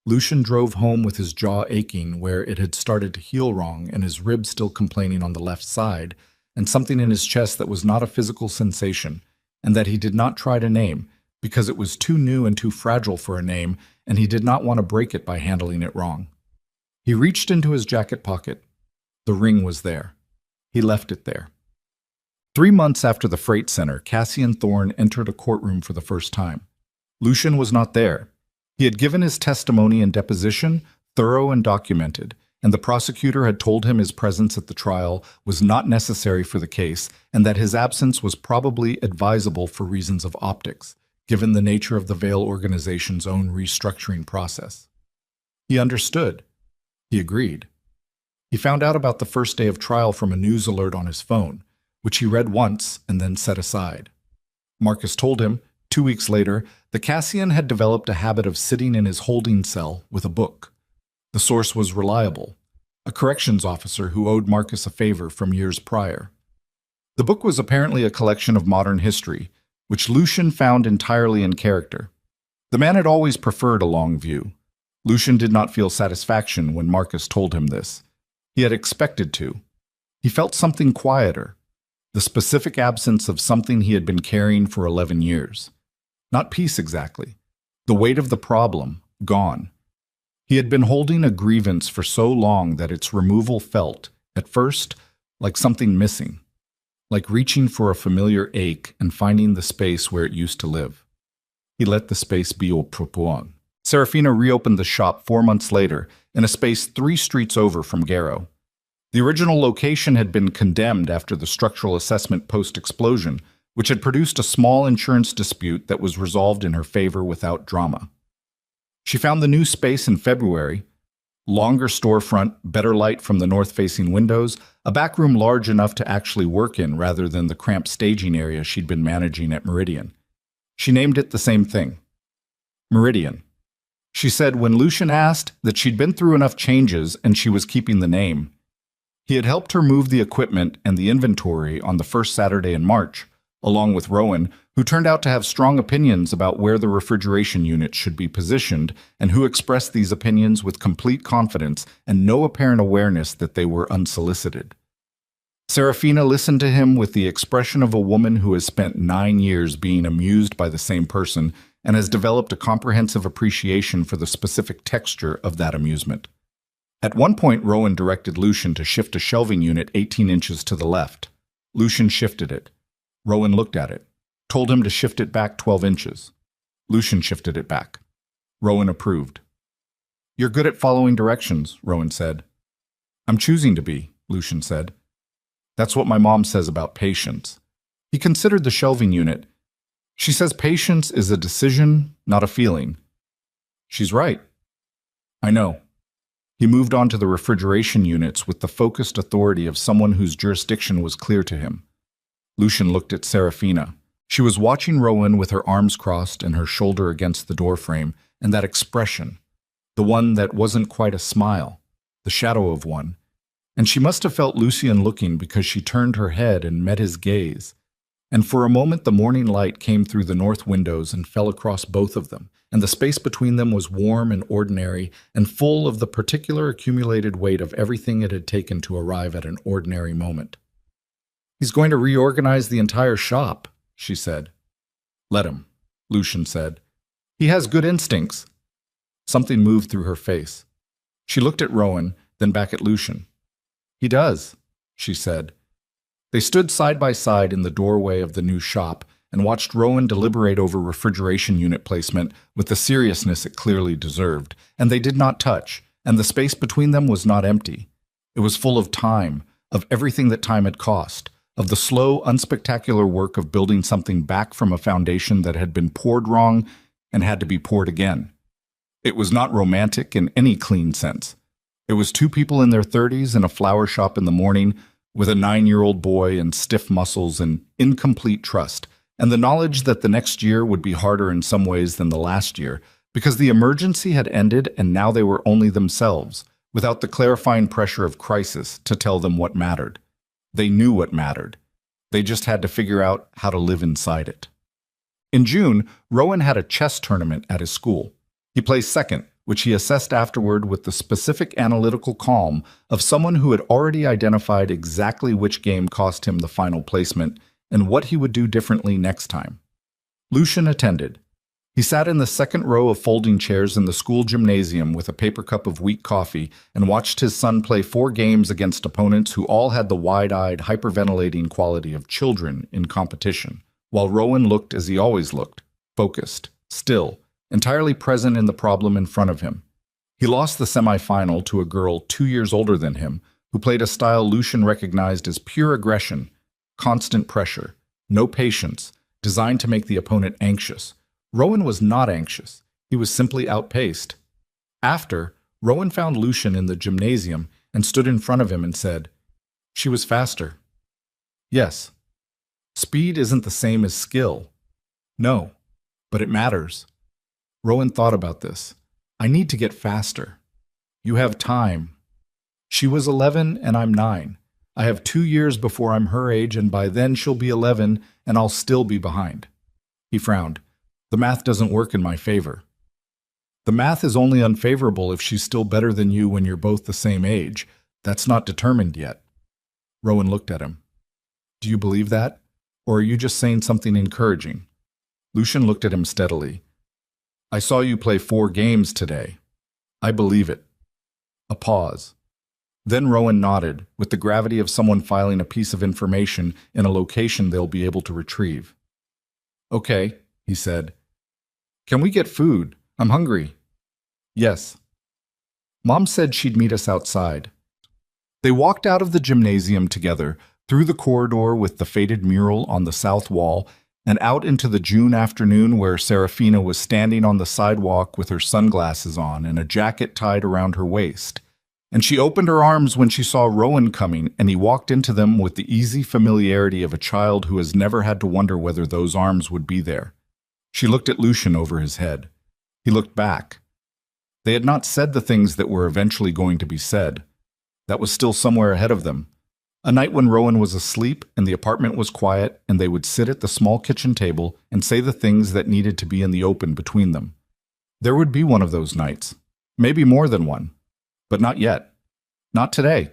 Speaker 1: Lucian drove home with his jaw aching where it had started to heal wrong and his ribs still complaining on the left side, and something in his chest that was not a physical sensation, and that he did not try to name, because it was too new and too fragile for a name, and he did not want to break it by handling it wrong. He reached into his jacket pocket. The ring was there. He left it there. 3 months after the freight center, Cassian Thorne entered a courtroom for the first time. Lucian was not there. He had given his testimony and deposition, thorough and documented, and the prosecutor had told him his presence at the trial was not necessary for the case and that his absence was probably advisable for reasons of optics, given the nature of the Veil organization's own restructuring process. He understood. He agreed. He found out about the first day of trial from a news alert on his phone, which he read once and then set aside. Marcus told him, 2 weeks later, that Cassian had developed a habit of sitting in his holding cell with a book. The source was reliable, a corrections officer who owed Marcus a favor from years prior. The book was apparently a collection of modern history, which Lucian found entirely in character. The man had always preferred a long view. Lucian did not feel satisfaction when Marcus told him this. He had expected to. He felt something quieter, the specific absence of something he had been carrying for 11 years. Not peace exactly. The weight of the problem, gone. He had been holding a grievance for so long that its removal felt, at first, like something missing, like reaching for a familiar ache and finding the space where it used to live. He let the space be au propos. Serafina reopened the shop 4 months later, in a space 3 streets over from Garrow. The original location had been condemned after the structural assessment post-explosion, which had produced a small insurance dispute that was resolved in her favor without drama. She found the new space in February. Longer storefront, better light from the north-facing windows, a back room large enough to actually work in rather than the cramped staging area she'd been managing at Meridian. She named it the same thing. Meridian. She said when Lucian asked that she'd been through enough changes and she was keeping the name. He had helped her move the equipment and the inventory on the first Saturday in March, along with Rowan, who turned out to have strong opinions about where the refrigeration unit should be positioned and who expressed these opinions with complete confidence and no apparent awareness that they were unsolicited. Serafina listened to him with the expression of a woman who has spent 9 years being amused by the same person and has developed a comprehensive appreciation for the specific texture of that amusement. At one point, Rowan directed Lucian to shift a shelving unit 18 inches to the left. Lucian shifted it. Rowan looked at it, told him to shift it back 12 inches. Lucian shifted it back. Rowan approved. "You're good at following directions," Rowan said. "I'm choosing to be," Lucian said. "That's what my mom says about patience." He considered the shelving unit. "She says patience is a decision, not a feeling." "She's right." "I know." He moved on to the refrigeration units with the focused authority of someone whose jurisdiction was clear to him. Lucian looked at Serafina. She was watching Rowan with her arms crossed and her shoulder against the doorframe, and that expression, the one that wasn't quite a smile, the shadow of one. And she must have felt Lucian looking because she turned her head and met his gaze. And for a moment the morning light came through the north windows and fell across both of them, and the space between them was warm and ordinary and full of the particular accumulated weight of everything it had taken to arrive at an ordinary moment. "He's going to reorganize the entire shop," she said. "Let him," Lucian said. "He has good instincts." Something moved through her face. She looked at Rowan, then back at Lucian. "He does," she said. They stood side by side in the doorway of the new shop and watched Rowan deliberate over refrigeration unit placement with the seriousness it clearly deserved, and they did not touch, and the space between them was not empty. It was full of time, of everything that time had cost, of the slow, unspectacular work of building something back from a foundation that had been poured wrong and had to be poured again. It was not romantic in any clean sense. It was 2 people in their 30s in a flower shop in the morning with a 9-year-old boy and stiff muscles and incomplete trust, and the knowledge that the next year would be harder in some ways than the last year, because the emergency had ended and now they were only themselves, without the clarifying pressure of crisis to tell them what mattered. They knew what mattered. They just had to figure out how to live inside it. In June, Rowan had a chess tournament at his school. He placed second, which he assessed afterward with the specific analytical calm of someone who had already identified exactly which game cost him the final placement and what he would do differently next time. Lucian attended. He sat in the second row of folding chairs in the school gymnasium with a paper cup of weak coffee and watched his son play 4 games against opponents who all had the wide-eyed, hyperventilating quality of children in competition, while Rowan looked as he always looked, focused, still, entirely present in the problem in front of him. He lost the semifinal to a girl 2 years older than him, who played a style Lucian recognized as pure aggression, constant pressure, no patience, designed to make the opponent anxious. Rowan was not anxious. He was simply outpaced. After, Rowan found Lucian in the gymnasium and stood in front of him and said, "She was faster." "Yes. Speed isn't the same as skill." "No, but it matters." Rowan thought about this. "I need to get faster." "You have time." "She was 11 and I'm 9. I have 2 years before I'm her age, and by then she'll be 11 and I'll still be behind." He frowned. "The math doesn't work in my favor." "The math is only unfavorable if she's still better than you when you're both the same age. That's not determined yet." Rowan looked at him. "Do you believe that? Or are you just saying something encouraging?" Lucian looked at him steadily. "I saw you play 4 games today. I believe it." A pause. Then Rowan nodded, with the gravity of someone filing a piece of information in a location they'll be able to retrieve. "Okay," he said. "Can we get food? I'm hungry." "Yes." Mom said she'd meet us outside. They walked out of the gymnasium together, through the corridor with the faded mural on the south wall, and out into the June afternoon where Serafina was standing on the sidewalk with her sunglasses on and a jacket tied around her waist. And she opened her arms when she saw Rowan coming, and he walked into them with the easy familiarity of a child who has never had to wonder whether those arms would be there. She looked at Lucian over his head. He looked back. They had not said the things that were eventually going to be said. That was still somewhere ahead of them. A night when Rowan was asleep and the apartment was quiet, and they would sit at the small kitchen table and say the things that needed to be in the open between them. There would be one of those nights. Maybe more than one. But not yet. Not today.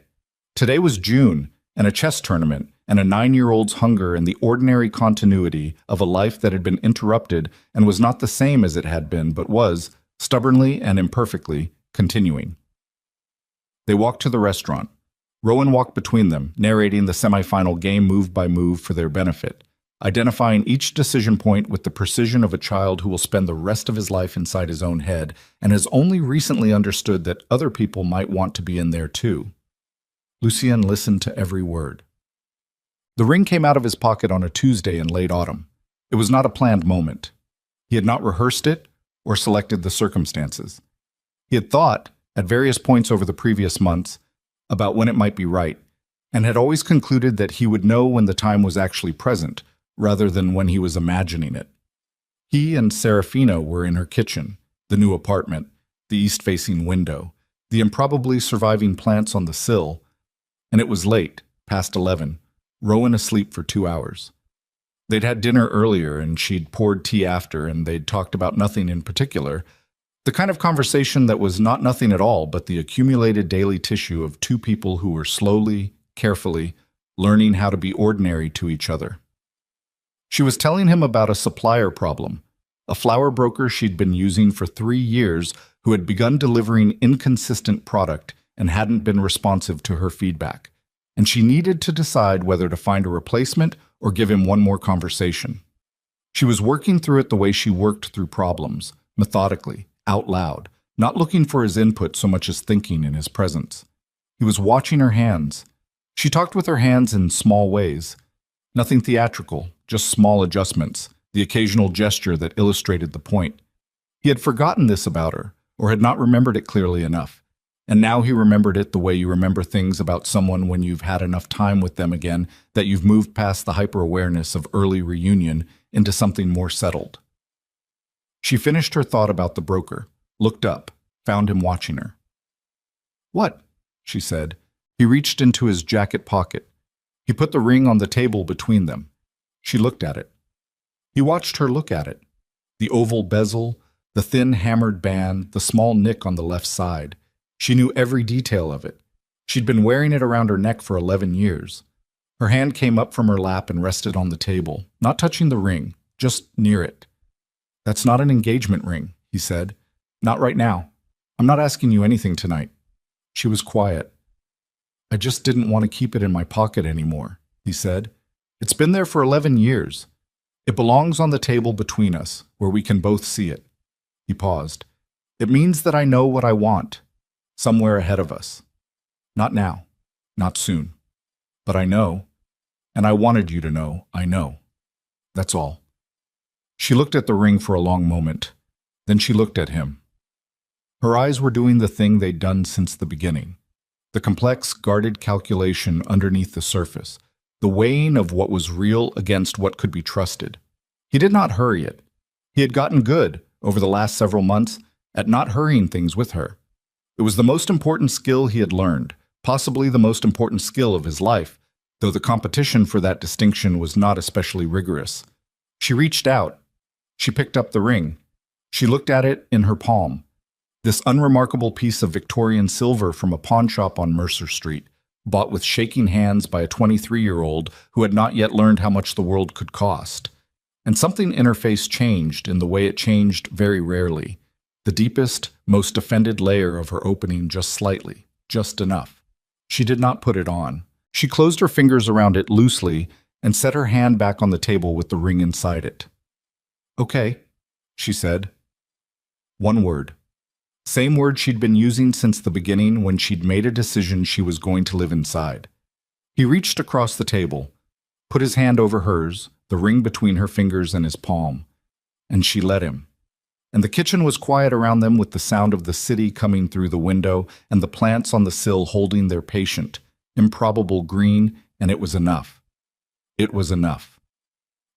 Speaker 1: Today was June, and a chess tournament, and a 9-year-old's hunger and the ordinary continuity of a life that had been interrupted and was not the same as it had been, but was, stubbornly and imperfectly, continuing. They walked to the restaurant. Rowan walked between them, narrating the semifinal game move by move for their benefit, identifying each decision point with the precision of a child who will spend the rest of his life inside his own head and has only recently understood that other people might want to be in there too. Lucien listened to every word. The ring came out of his pocket on a Tuesday in late autumn. It was not a planned moment. He had not rehearsed it or selected the circumstances. He had thought, at various points over the previous months, about when it might be right, and had always concluded that he would know when the time was actually present, rather than when he was imagining it. He and Serafina were in her kitchen, the new apartment, the east-facing window, the improbably surviving plants on the sill, and it was late, past 11, Rowan asleep for 2 hours. They'd had dinner earlier, and she'd poured tea after, and they'd talked about nothing in particular, the kind of conversation that was not nothing at all, but the accumulated daily tissue of two people who were slowly, carefully, learning how to be ordinary to each other. She was telling him about a supplier problem, a flower broker she'd been using for 3 years who had begun delivering inconsistent product and hadn't been responsive to her feedback, and she needed to decide whether to find a replacement or give him one more conversation. She was working through it the way she worked through problems, methodically, out loud, not looking for his input so much as thinking in his presence. He was watching her hands. She talked with her hands in small ways. Nothing theatrical, just small adjustments, the occasional gesture that illustrated the point. He had forgotten this about her, or had not remembered it clearly enough, and now he remembered it the way you remember things about someone when you've had enough time with them again that you've moved past the hyper-awareness of early reunion into something more settled. She finished her thought about the broker, looked up, found him watching her. "What?" she said. He reached into his jacket pocket. He put the ring on the table between them. She looked at it. He watched her look at it. The oval bezel, the thin hammered band, the small nick on the left side. She knew every detail of it. She'd been wearing it around her neck for 11 years. Her hand came up from her lap and rested on the table, not touching the ring, just near it. "That's not an engagement ring," he said. "Not right now. I'm not asking you anything tonight." She was quiet. "I just didn't want to keep it in my pocket anymore," he said. "It's been there for 11 years. It belongs on the table between us, where we can both see it." He paused. "It means that I know what I want, somewhere ahead of us. Not now, not soon. But I know, and I wanted you to know I know. That's all." She looked at the ring for a long moment. Then she looked at him. Her eyes were doing the thing they'd done since the beginning. The complex, guarded calculation underneath the surface. The weighing of what was real against what could be trusted. He did not hurry it. He had gotten good, over the last several months, at not hurrying things with her. It was the most important skill he had learned, possibly the most important skill of his life, though the competition for that distinction was not especially rigorous. She reached out. She picked up the ring. She looked at it in her palm. This unremarkable piece of Victorian silver from a pawn shop on Mercer Street, bought with shaking hands by a 23-year-old who had not yet learned how much the world could cost. And something in her face changed in the way it changed very rarely. The deepest, most offended layer of her opening just slightly, just enough. She did not put it on. She closed her fingers around it loosely and set her hand back on the table with the ring inside it. "Okay," she said. One word. Same word she'd been using since the beginning when she'd made a decision she was going to live inside. He reached across the table, put his hand over hers, the ring between her fingers and his palm, and she let him. And the kitchen was quiet around them with the sound of the city coming through the window and the plants on the sill holding their patient, improbable green, and it was enough. It was enough.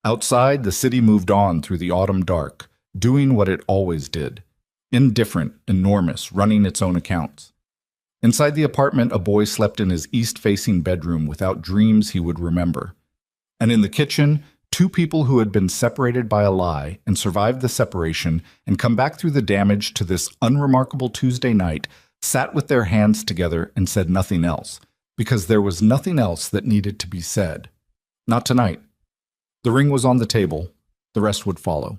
Speaker 1: Outside, the city moved on through the autumn dark, doing what it always did. Indifferent, enormous, running its own accounts. Inside the apartment, a boy slept in his east-facing bedroom without dreams he would remember. And in the kitchen, two people who had been separated by a lie and survived the separation and come back through the damage to this unremarkable Tuesday night sat with their hands together and said nothing else, because there was nothing else that needed to be said. Not tonight. The ring was on the table. The rest would follow.